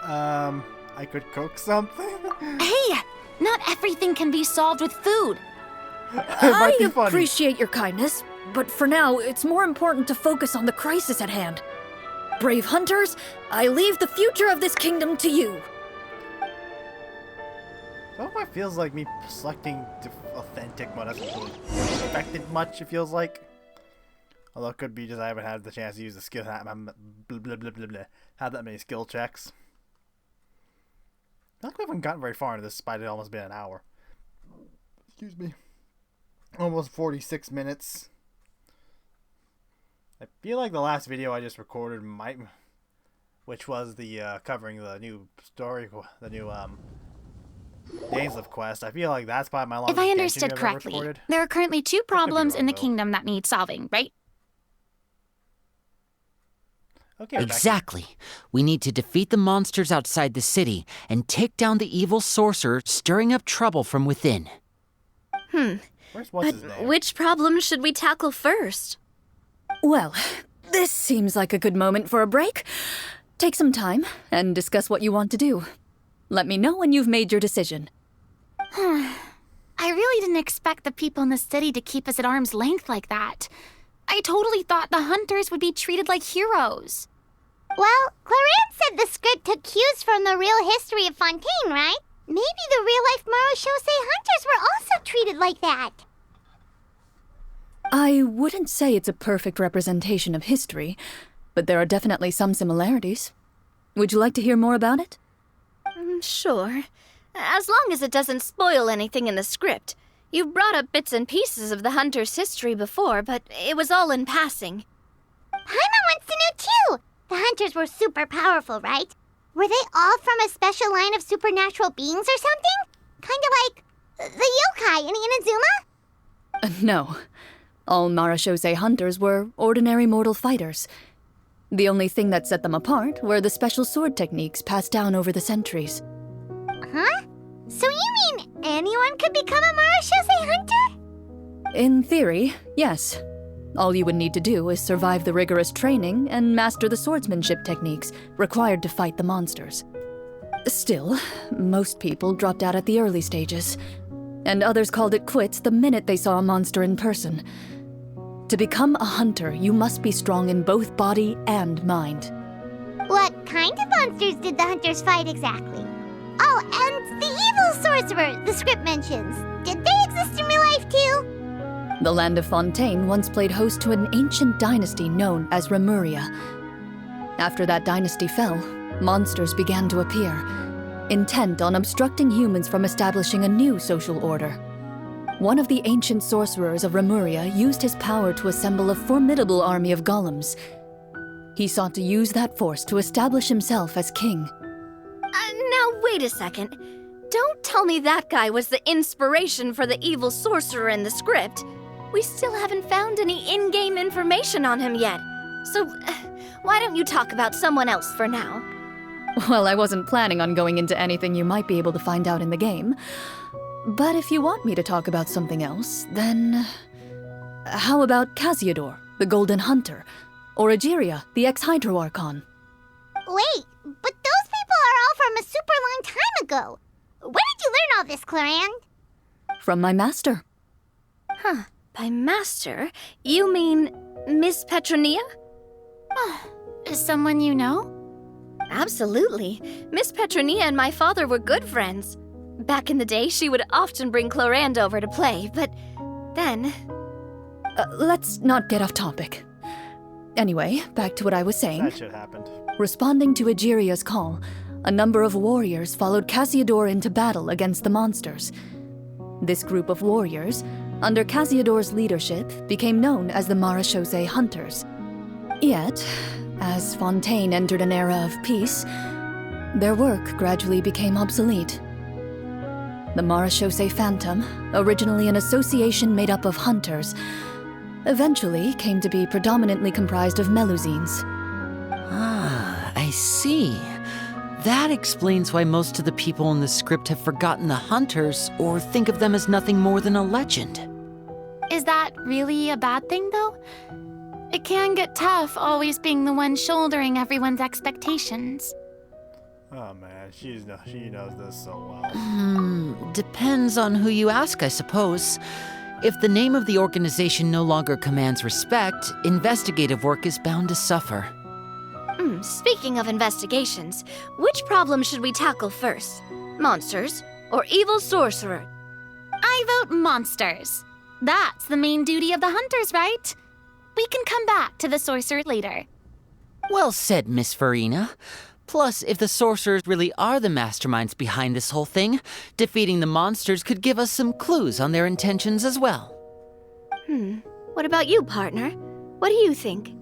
I could cook something? Hey, not everything can be solved with food. It might be funny. Appreciate your kindness, but for now, it's more important to focus on the crisis at hand. Brave hunters, I leave the future of this kingdom to you. So it feels like me selecting authentic mode hasn't really affected much, it feels like. Although it could be just I haven't had the chance to use the skill, have that many skill checks. I feel like we haven't gotten very far into this despite it almost been an hour. Excuse me. Almost 46 minutes. I feel like the last video I just recorded which was the covering the new story, the new Dainsleif quest. I feel like that's probably my longest. If I Genshin understood I've ever correctly, recorded. there are currently 2 problems in the though. kingdom that need solving, right? Okay, we're back. Exactly. We need to defeat the monsters outside the city and take down the evil sorcerer stirring up trouble from within. What's his name? Which problem should we tackle first? Well, this seems like a good moment for a break. Take some time and discuss what you want to do. Let me know when you've made your decision. I really didn't expect the people in the city to keep us at arm's length like that. I totally thought the hunters would be treated like heroes. Well, Chlorinde said the script took cues from the real history of Fontaine, right? Maybe the real-life Marochose hunters were also treated like that. I wouldn't say it's a perfect representation of history, but there are definitely some similarities. Would you like to hear more about it? Sure. As long as it doesn't spoil anything in the script. You brought up bits and pieces of the hunter's history before, but it was all in passing. Paimon wants to know too! The hunters were super powerful, right? Were they all from a special line of supernatural beings or something? Kinda like the yokai in Inazuma? No. All Marochose hunters were ordinary mortal fighters. The only thing that set them apart were the special sword techniques passed down over the centuries. Huh? So you mean anyone could become a Marochose hunter? In theory, yes. All you would need to do is survive the rigorous training and master the swordsmanship techniques required to fight the monsters. Still, most people dropped out at the early stages, and others called it quits the minute they saw a monster in person. To become a hunter, you must be strong in both body and mind. What kind of monsters did the hunters fight exactly? Oh, and the evil sorcerer the script mentions. Did they exist in real life too? The land of Fontaine once played host to an ancient dynasty known as Remuria. After that dynasty fell, monsters began to appear, intent on obstructing humans from establishing a new social order. One of the ancient sorcerers of Remuria used his power to assemble a formidable army of golems. He sought to use that force to establish himself as king. Now wait a second. Don't tell me that guy was the inspiration for the evil sorcerer in the script. We still haven't found any in-game information on him yet. So, why don't you talk about someone else for now? Well, I wasn't planning on going into anything you might be able to find out in the game. But if you want me to talk about something else, then... How about Casiodor, the Golden Hunter? Or Egeria, the ex-Hydro Archon? Wait, but those people are all from a super long time ago. Where did you learn all this, Chlorinde? From my master. Huh. By master, you mean Miss Petronia? Is someone you know? Absolutely. Miss Petronia and my father were good friends. Back in the day, she would often bring Chlorinde over to play, but then... Let's not get off topic. Anyway, back to what I was saying. That shit happened. Responding to Egeria's call, a number of warriors followed Casiodor into battle against the monsters. This group of warriors, under Casiodor's leadership, became known as the Marechaussee Hunters. Yet, as Fontaine entered an era of peace, their work gradually became obsolete. The Marechaussee Phantom, originally an association made up of hunters, eventually came to be predominantly comprised of Melusines. Ah, I see. That explains why most of the people in the script have forgotten the hunters or think of them as nothing more than a legend. Is that really a bad thing, though? It can get tough always being the one shouldering everyone's expectations. Oh man, she knows this so well. Depends on who you ask, I suppose. If the name of the organization no longer commands respect, investigative work is bound to suffer. Speaking of investigations, which problem should we tackle first? Monsters or evil sorcerer? I vote monsters. That's the main duty of the hunters, right? We can come back to the sorcerer later. Well said, Miss Farina. Plus, if the sorcerers really are the masterminds behind this whole thing, defeating the monsters could give us some clues on their intentions as well. What about you, partner? What do you think?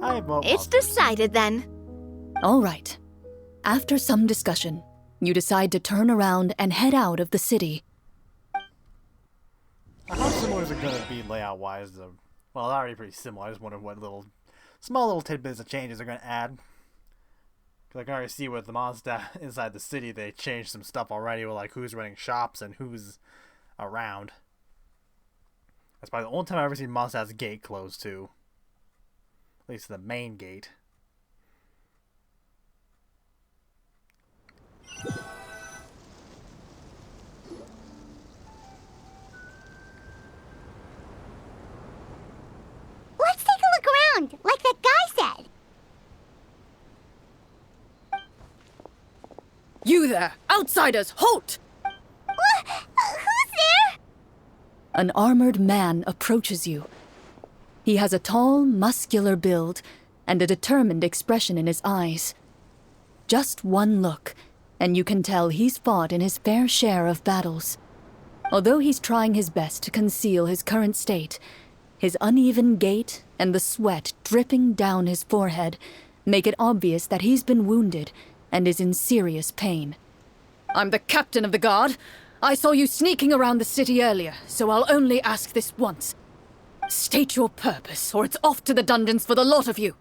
I vote It's monsters. decided then. All right. After some discussion, you decide to turn around and head out of the city. How similar is it going to be layout-wise? Well, it's already pretty similar. I just wonder what small little tidbits of changes they're going to add. Because I can already see with the monster inside the city, they changed some stuff already with like who's running shops and who's around. That's probably the only time I've ever seen Mondstadt's gate closed too. At least the main gate. Let's take a look around, like that guy said. You there! Outsiders, halt! Who's there? An armored man approaches you. He has a tall, muscular build and a determined expression in his eyes. Just one look, and you can tell he's fought in his fair share of battles. Although he's trying his best to conceal his current state, his uneven gait and the sweat dripping down his forehead make it obvious that he's been wounded and is in serious pain. I'm the captain of the guard. I saw you sneaking around the city earlier, so I'll only ask this once. State your purpose, or it's off to the dungeons for the lot of you.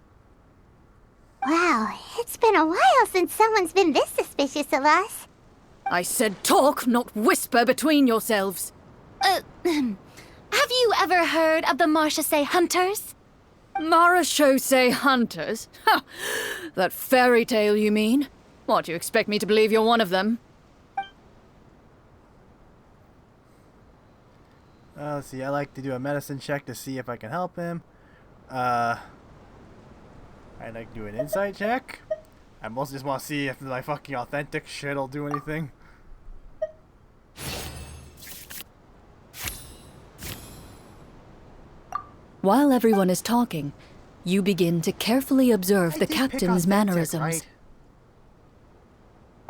Wow, it's been a while since someone's been this suspicious of us. I said talk, not whisper between yourselves. Have you ever heard of the Marechaussee Hunters? Marechaussee Hunters? Ha! That fairy tale, you mean? What, you expect me to believe you're one of them? Let's see, I like to do a medicine check to see if I can help him. I'd like to do an insight check. I mostly just want to see if my fucking authentic shit will do anything. While everyone is talking, you begin to carefully observe the captain's mannerisms. Right?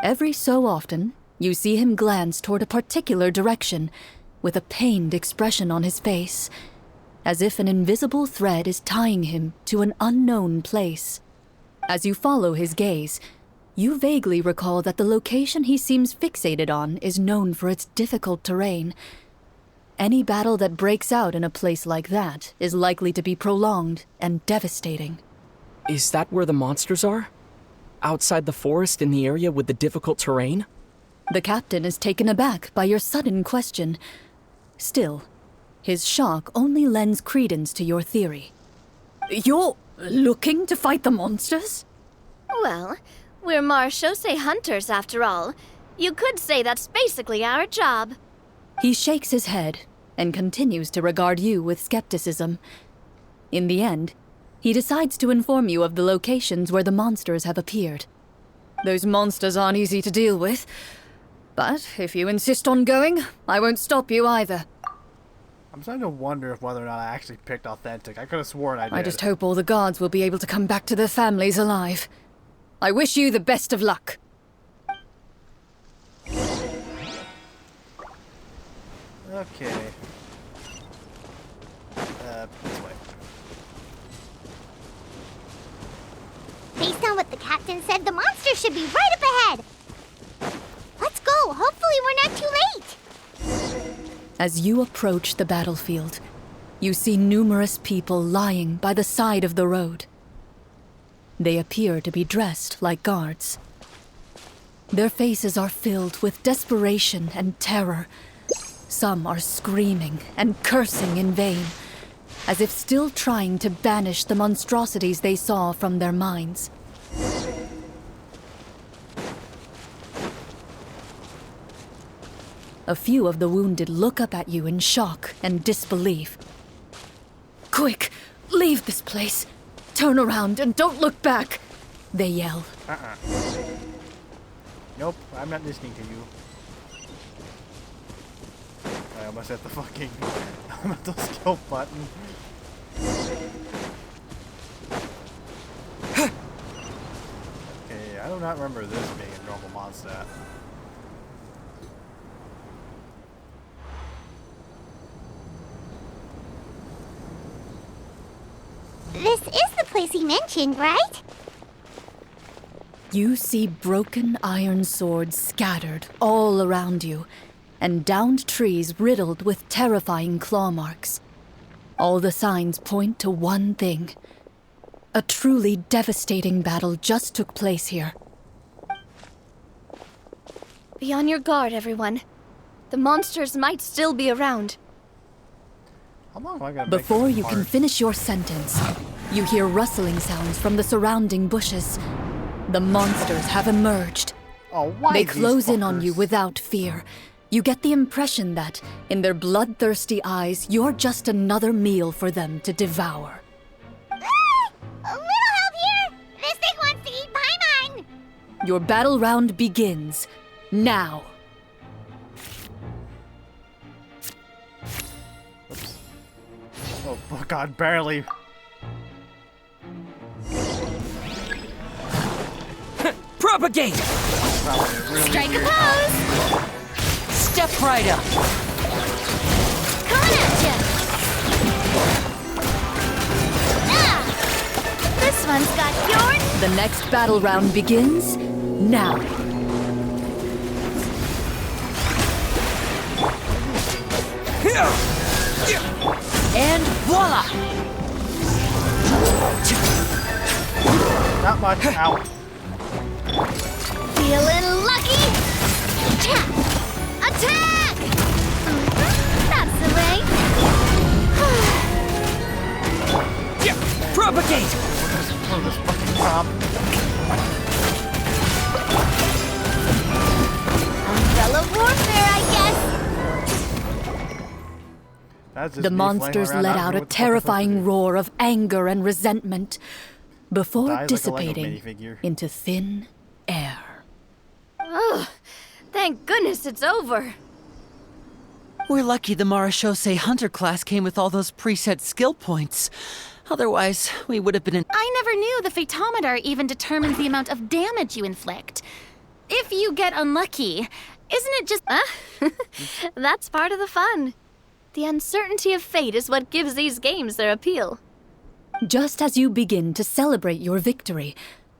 Every so often, you see him glance toward a particular direction, with a pained expression on his face, as if an invisible thread is tying him to an unknown place. As you follow his gaze, you vaguely recall that the location he seems fixated on is known for its difficult terrain. Any battle that breaks out in a place like that is likely to be prolonged and devastating. Is that where the monsters are? Outside the forest in the area with the difficult terrain? The captain is taken aback by your sudden question. Still, his shock only lends credence to your theory. You're looking to fight the monsters? Well, we're Marechaussee Hunters after all. You could say that's basically our job. He shakes his head and continues to regard you with skepticism. In the end, he decides to inform you of the locations where the monsters have appeared. Those monsters aren't easy to deal with, but if you insist on going, I won't stop you either. I'm starting to wonder if whether or not I actually picked authentic. I could have sworn I did. I just hope all the guards will be able to come back to their families alive. I wish you the best of luck. Okay. This way. Based on what the captain said, the monster should be right up ahead. Let's go. Hopefully we're not too late. As you approach the battlefield, you see numerous people lying by the side of the road. They appear to be dressed like guards. Their faces are filled with desperation and terror. Some are screaming and cursing in vain, as if still trying to banish the monstrosities they saw from their minds. A few of the wounded look up at you in shock and disbelief. Quick, leave this place. Turn around and don't look back, they yell. Nope, I'm not listening to you. I almost hit the fucking elemental skill button. Okay, I do not remember this being a normal Mondstadt. This is the place he mentioned, right? You see broken iron swords scattered all around you, and downed trees riddled with terrifying claw marks. All the signs point to one thing. A truly devastating battle just took place here. Be on your guard, everyone. The monsters might still be around. How long am I gonna Before make this you can part? finish your sentence, you hear rustling sounds from the surrounding bushes. The monsters have emerged. Oh, why They these close in on you fuckers? without fear. You get the impression that, in their bloodthirsty eyes, you're just another meal for them to devour. A little help here! This thing wants to eat Paimon! Your battle round begins now. Oh god, barely. Propagate! Probably really Strike a weird. pose! Step right up. Coming at ya! This one's got your... The next battle round begins now. And voila! Not much. Ow. Feeling lucky? Tap! Attack! That's the way. Propagate! Oh, this fucking top. Umbrella warfare, I guess. That's just The me monsters flying around, let not out knowing a what the fuck I'm supposed to terrifying do. roar of anger and resentment before Dies like a Lego dissipating minifigure. into thin air. Oh, thank goodness it's over. We're lucky the Marashose Hunter class came with all those preset skill points. Otherwise, we would have been in. I never knew the Fatometer even determines the amount of damage you inflict. If you get unlucky, isn't it just... That's part of the fun. The uncertainty of fate is what gives these games their appeal. Just as you begin to celebrate your victory,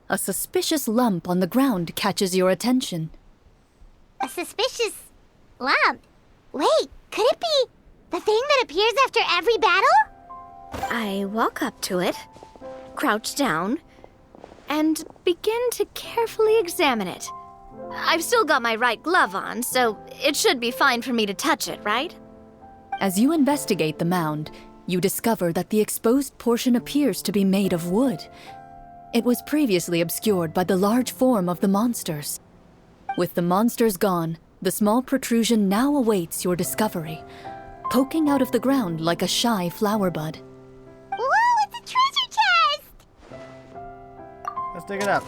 a suspicious lump on the ground catches your attention. A suspicious lump. Wait, could it be the thing that appears after every battle? I walk up to it, crouch down, and begin to carefully examine it. I've still got my right glove on, so it should be fine for me to touch it, right? As you investigate the mound, you discover that the exposed portion appears to be made of wood. It was previously obscured by the large form of the monsters. With the monsters gone, the small protrusion now awaits your discovery, poking out of the ground like a shy flower bud. Whoa, it's a treasure chest! Let's dig it up.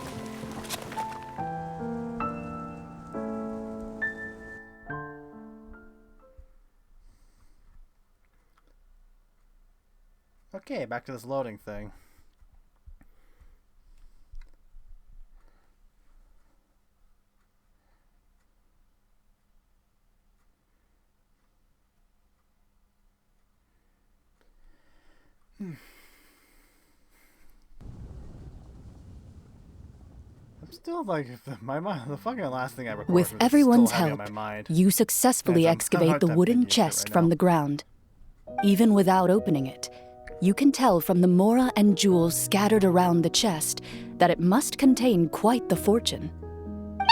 Okay, back to this loading thing. I'm still like the fucking last thing I recorded With was everyone's still heavy on help, my mind. you successfully Yes, I'm excavate hard the time wooden thinking shit chest right from now. the ground. Even without opening it, you can tell from the mora and jewels scattered around the chest that it must contain quite the fortune.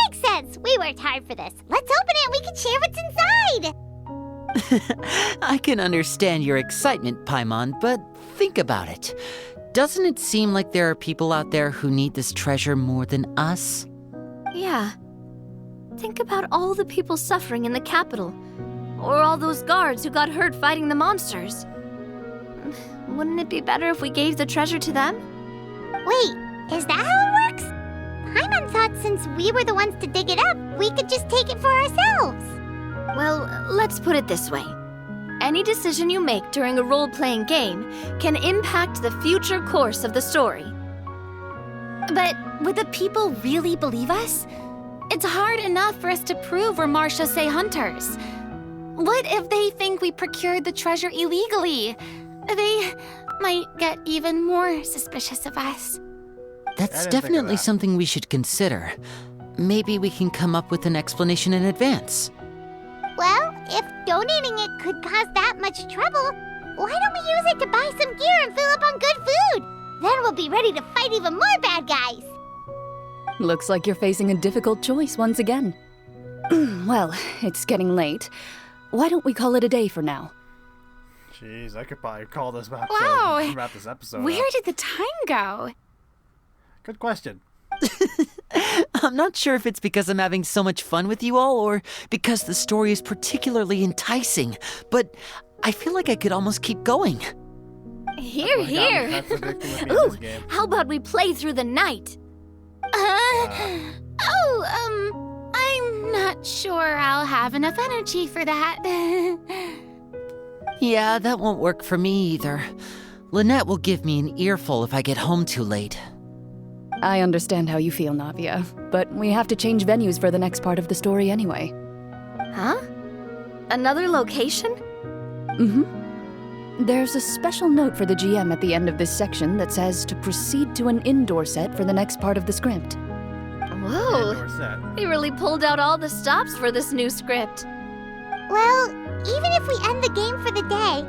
Makes sense. We worked hard for this. Let's open it and we can share what's inside. I can understand your excitement, Paimon, but think about it. Doesn't it seem like there are people out there who need this treasure more than us? Yeah. Think about all the people suffering in the capital. Or all those guards who got hurt fighting the monsters. Wouldn't it be better if we gave the treasure to them? Wait, is that how it works? Paimon thought since we were the ones to dig it up, we could just take it for ourselves. Well, let's put it this way. Any decision you make during a role-playing game can impact the future course of the story. But would the people really believe us? It's hard enough for us to prove we're Marchese hunters. What if they think we procured the treasure illegally? They might get even more suspicious of us. That's I didn't think of definitely that. something we should consider. Maybe we can come up with an explanation in advance. Well, if donating it could cause that much trouble, why don't we use it to buy some gear and fill up on good food? Then we'll be ready to fight even more bad guys. Looks like you're facing a difficult choice once again. Well, it's getting late. Why don't we call it a day for now? Jeez, I could probably call this back. Wow. Wrap this episode Where up. did the time go? Good question. I'm not sure if it's because I'm having so much fun with you all or because the story is particularly enticing, but I feel like I could almost keep going. Here, here. That's the big thing with me in Ooh, this game. how about we play through the night? I'm not sure I'll have enough energy for that. Yeah, that won't work for me either. Lynette will give me an earful if I get home too late. I understand how you feel, Navia, but we have to change venues for the next part of the story anyway. Huh? Another location? There's a special note for the GM at the end of this section that says to proceed to an indoor set for the next part of the script. Whoa. Indoor set. They really pulled out all the stops for this new script. Well, even if we end the game for the day,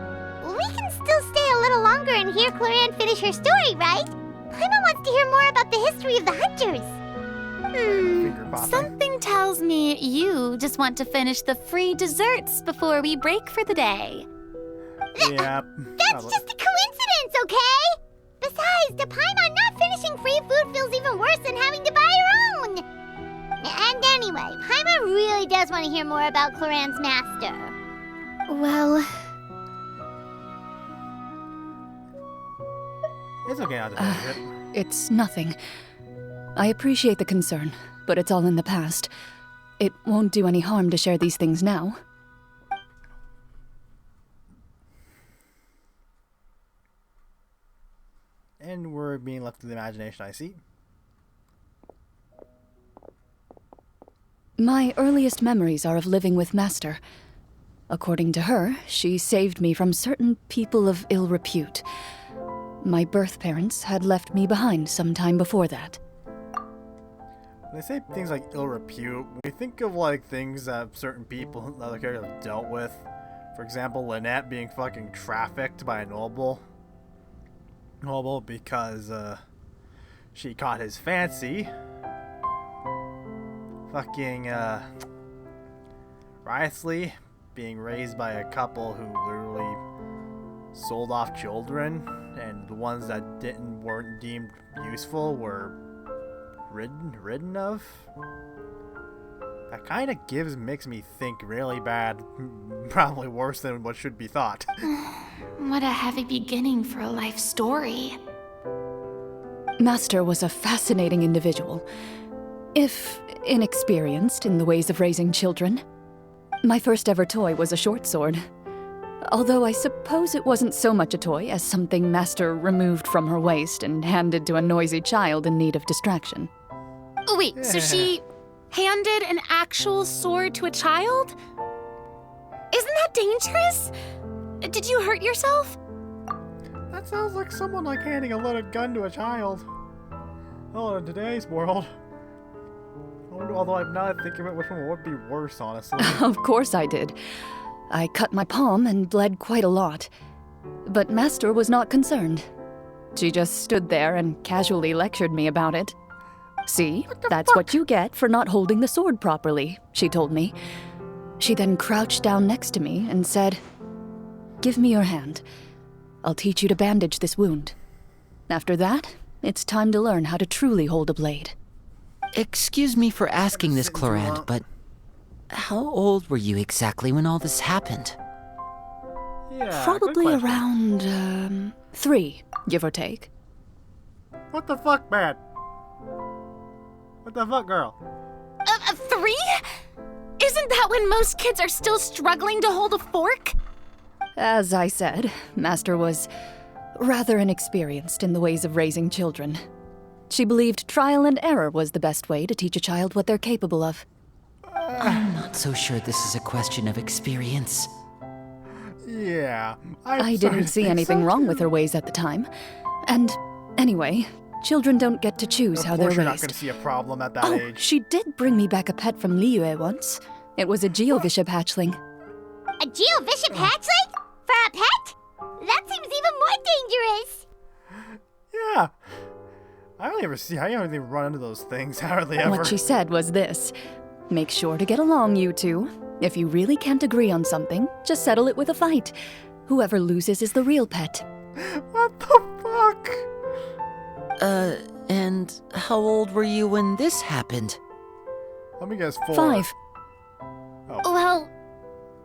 we can still stay a little longer and hear Chlorinde finish her story, right? Paimon wants to hear more about the history of the hunters. Finger popping. Something tells me you just want to finish the free desserts before we break for the day. Yeah. That's probably. just a coincidence, okay? Besides, to Paimon, not finishing free food feels even worse than having to buy her own. And anyway, Paimon really does want to hear more about Clorinde's master. Well, It's okay not to finish it. It's nothing. I appreciate the concern, but it's all in the past. It won't do any harm to share these things now. And we're being left to the imagination, I see. My earliest memories are of living with Master. According to her, she saved me from certain people of ill repute. My birth parents had left me behind some time before that. When they say things like ill repute, we think of like things that certain people, other characters have dealt with. For example, Lynette being fucking trafficked by a noble because she caught his fancy. Fucking Wriothesley being raised by a couple who literally sold off children, and the ones that weren't deemed useful were ridden of. That kind of makes me think really bad, probably worse than what should be thought. What a heavy beginning for a life story. Master was a fascinating individual, if inexperienced in the ways of raising children. My first ever toy was a short sword, although I suppose it wasn't so much a toy as something Master removed from her waist and handed to a noisy child in need of distraction. Oh, wait, so she handed an actual sword to a child? Isn't that dangerous? Did you hurt yourself? That sounds like someone like handing a loaded gun to a child. Oh, in today's world, although I'm not thinking of which one would be worse, honestly. Of course I did. I cut my palm and bled quite a lot. But Master was not concerned. She just stood there and casually lectured me about it. See, that's what you get for not holding the sword properly, she told me. She then crouched down next to me and said, "Give me your hand. I'll teach you to bandage this wound. After that, it's time to learn how to truly hold a blade." Excuse me for asking this, Chlorinde, but how old were you exactly when all this happened? Yeah, Probably good question. around 3, give or take. What the fuck, man? What the fuck, girl? 3? Isn't that when most kids are still struggling to hold a fork? As I said, Master was rather inexperienced in the ways of raising children. She believed trial and error was the best way to teach a child what they're capable of. I'm not so sure this is a question of experience. Yeah. I didn't see anything wrong with her ways at the time. And anyway, children don't get to choose how they're You're not raised. going to see a problem at that Oh, age. she did bring me back a pet from Liyue once. It was a Geovishap hatchling. A Geovishap hatchling? For a pet? That seems even more dangerous. Yeah. I don't even run into those things hardly ever. What she said was this: make sure to get along, you two. If you really can't agree on something, just settle it with a fight. Whoever loses is the real pet. What the fuck? And how old were you when this happened? Let me guess 4. 5. Well,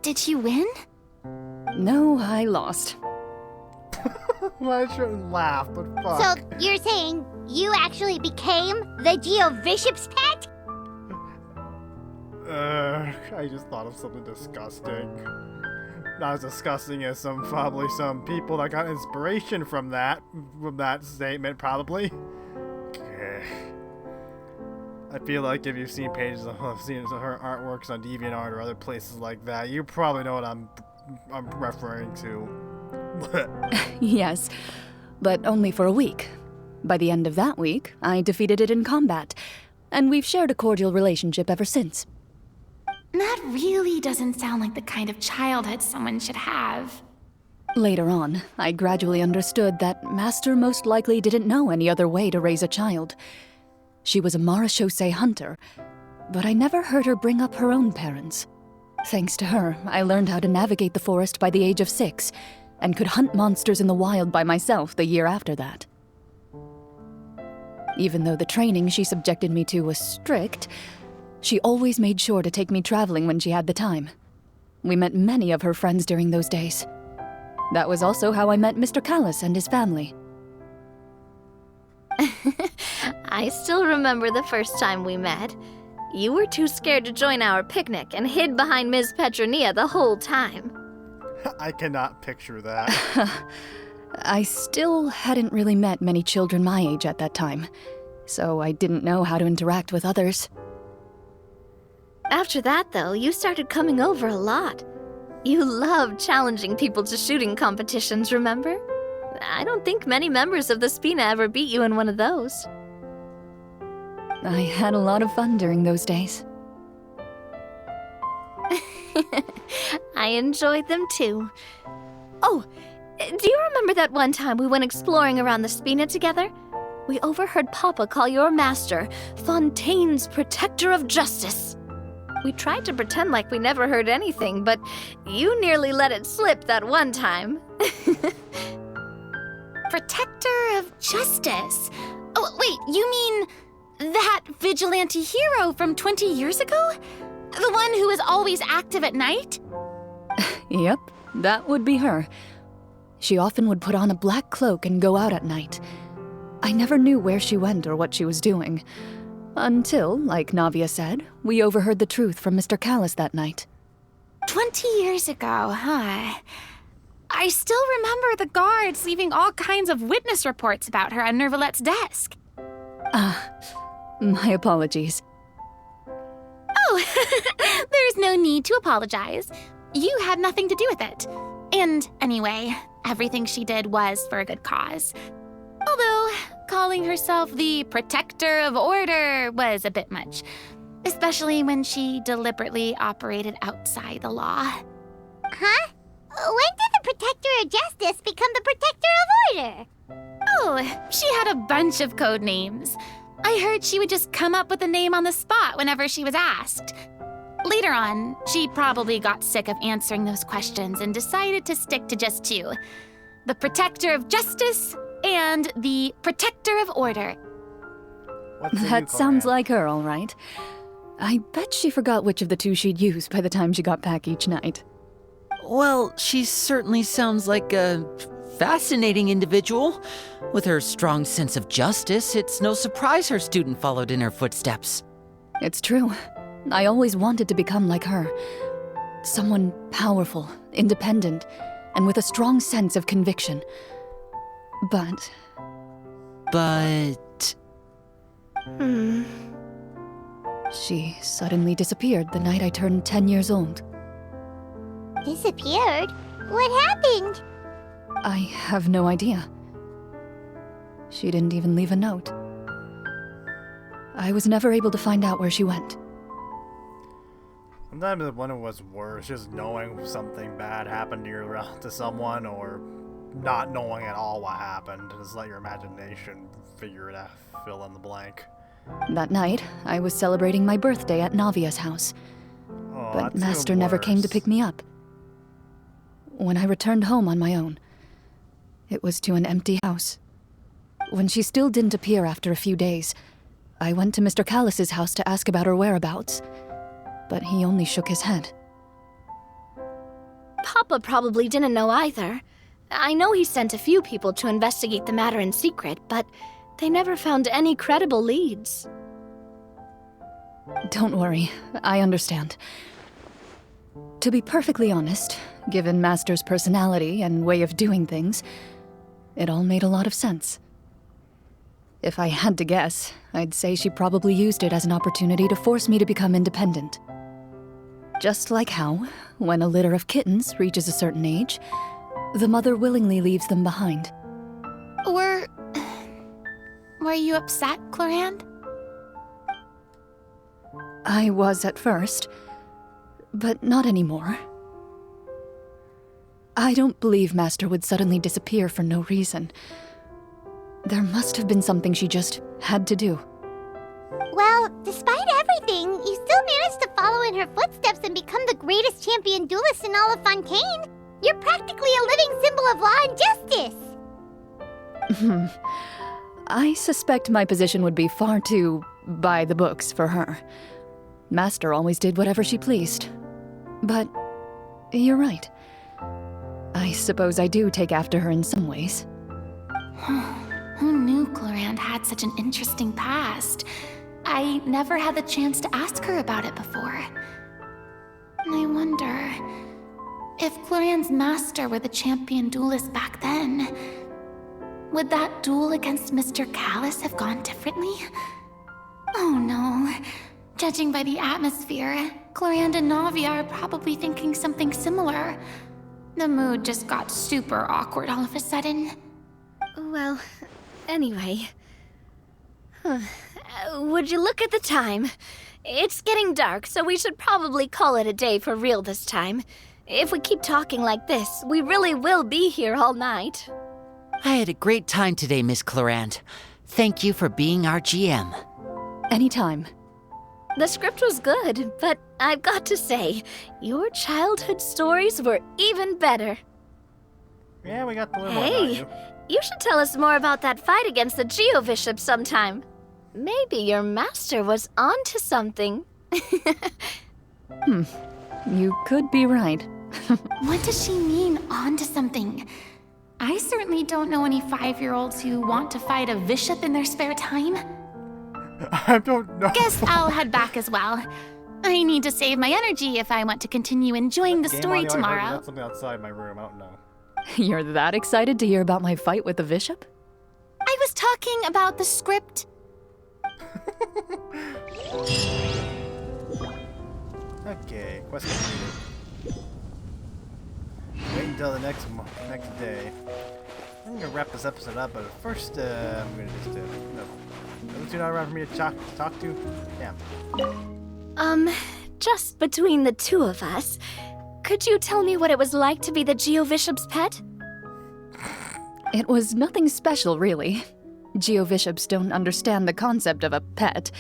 did you win? No, I lost. Well, I shouldn't laugh, but fuck. So you're saying you actually became the Geovishap's pet? I just thought of something disgusting. Not as disgusting as probably some people that got inspiration from that statement, probably. I feel like if you've seen pages of her artworks on DeviantArt or other places like that, you probably know what I'm referring to. Yes, but only for a week. By the end of that week, I defeated it in combat, and we've shared a cordial relationship ever since. That really doesn't sound like the kind of childhood someone should have. Later on, I gradually understood that Master most likely didn't know any other way to raise a child. She was a marechaussee hunter, but I never heard her bring up her own parents. Thanks to her, I learned how to navigate the forest by the age of 6, and could hunt monsters in the wild by myself the year after that. Even though the training she subjected me to was strict, she always made sure to take me traveling when she had the time. We met many of her friends during those days. That was also how I met Mr. Callis and his family. I still remember the first time we met. You were too scared to join our picnic and hid behind Ms. Petronia the whole time. I cannot picture that. I still hadn't really met many children my age at that time, so I didn't know how to interact with others. After that, though, you started coming over a lot. You loved challenging people to shooting competitions, remember? I don't think many members of the Spina ever beat you in one of those. I had a lot of fun during those days. I enjoyed them too. Oh, do you remember that one time we went exploring around the Spina together? We overheard Papa call your master Fontaine's Protector of Justice. We tried to pretend like we never heard anything, but you nearly let it slip that one time. Protector of Justice? Oh, wait, you mean that vigilante hero from 20 years ago? The one who is always active at night? Yep, that would be her. She often would put on a black cloak and go out at night. I never knew where she went or what she was doing. Until, like Navia said, we overheard the truth from Mr. Callis that night. 20 years ago, huh? I still remember the guards leaving all kinds of witness reports about her on Nervalette's desk. My apologies. Oh, there's no need to apologize. You had nothing to do with it. And anyway, everything she did was for a good cause. Although, calling herself the Protector of Order was a bit much. especially when she deliberately operated outside the law. Huh? When did the Protector of Justice become the Protector of Order? Oh, she had a bunch of code names. I heard she would just come up with a name on the spot whenever she was asked. Later on, she probably got sick of answering those questions and decided to stick to just two: the Protector of Justice and the Protector of Order. That sounds like her, all right. I bet she forgot which of the two she'd use by the time she got back each night. Well, she certainly sounds like a fascinating individual. With her strong sense of justice, it's no surprise her student followed in her footsteps. It's true. I always wanted to become like her. Someone powerful, independent, and with a strong sense of conviction. But... She suddenly disappeared the night I turned 10 years old. Disappeared? What happened? I have no idea. She didn't even leave a note. I was never able to find out where she went. Sometimes when it was worse, just knowing something bad happened to someone, or not knowing at all what happened. Just let your imagination figure it out, fill in the blank. That night, I was celebrating my birthday at Navia's house. Oh, But that's even Master never came to worse. pick me up. When I returned home on my own, it was to an empty house. When she still didn't appear after a few days, I went to Mr. Callis's house to ask about her whereabouts, but he only shook his head. Papa probably didn't know either. I know he sent a few people to investigate the matter in secret, but they never found any credible leads. Don't worry, I understand. To be perfectly honest, given Master's personality and way of doing things, it all made a lot of sense. If I had to guess, I'd say she probably used it as an opportunity to force me to become independent. Just like how, when a litter of kittens reaches a certain age, the mother willingly leaves them behind. Were you upset, Chlorinde? I was at first, but not anymore. I don't believe Master would suddenly disappear for no reason. There must have been something she just had to do. Well, despite everything, you still managed to follow in her footsteps and become the greatest champion duelist in all of Fontaine. You're practically a living symbol of law and justice. I suspect my position would be far too by the books for her. Master always did whatever she pleased. But you're right. I suppose I do take after her in some ways. Who knew Chlorinde had such an interesting past? I never had the chance to ask her about it before. I wonder if Clorinde's master were the champion duelist back then. Would that duel against Mr. Callis have gone differently? Oh no. Judging by the atmosphere, Chlorinde and Navia are probably thinking something similar. The mood just got super awkward all of a sudden. Well, anyway. Would you look at the time? It's getting dark, so we should probably call it a day for real this time. If we keep talking like this, we really will be here all night. I had a great time today, Miss Chlorinde. Thank you for being our GM. Anytime. The script was good, but I've got to say, your childhood stories were even better. Yeah, we got the little one on Hey, you. you should tell us more about that fight against the Geo-Bishop sometime. Maybe your master was onto something. You could be right. What does she mean, onto something? I certainly don't know any 5-year-olds who want to fight a bishop in their spare time. I don't know. Guess I'll head back as well. I need to save my energy if I want to continue enjoying the Game story audio, I heard tomorrow. that's something outside my room. I don't know. You're that excited to hear about my fight with the bishop? I was talking about the script. Okay, quest completed. Wait until the next day. I'm gonna wrap this episode up, but first, I'm gonna just those two not around for me to talk to. Damn. Just between the two of us, could you tell me what it was like to be the Geovishop's pet? It was nothing special, really. Geovishops don't understand the concept of a pet.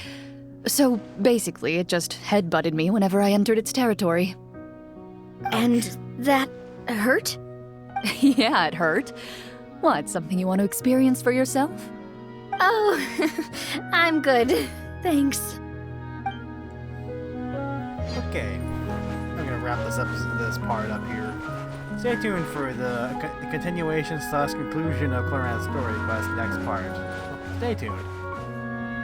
So basically, it just headbutted me whenever I entered its territory. And that hurt? Yeah, it hurt. What, something you want to experience for yourself? Oh, I'm good. Thanks. Okay, I'm gonna wrap this part up here. Stay tuned for the continuation / conclusion of Chlorinde's story quest next part. Stay tuned.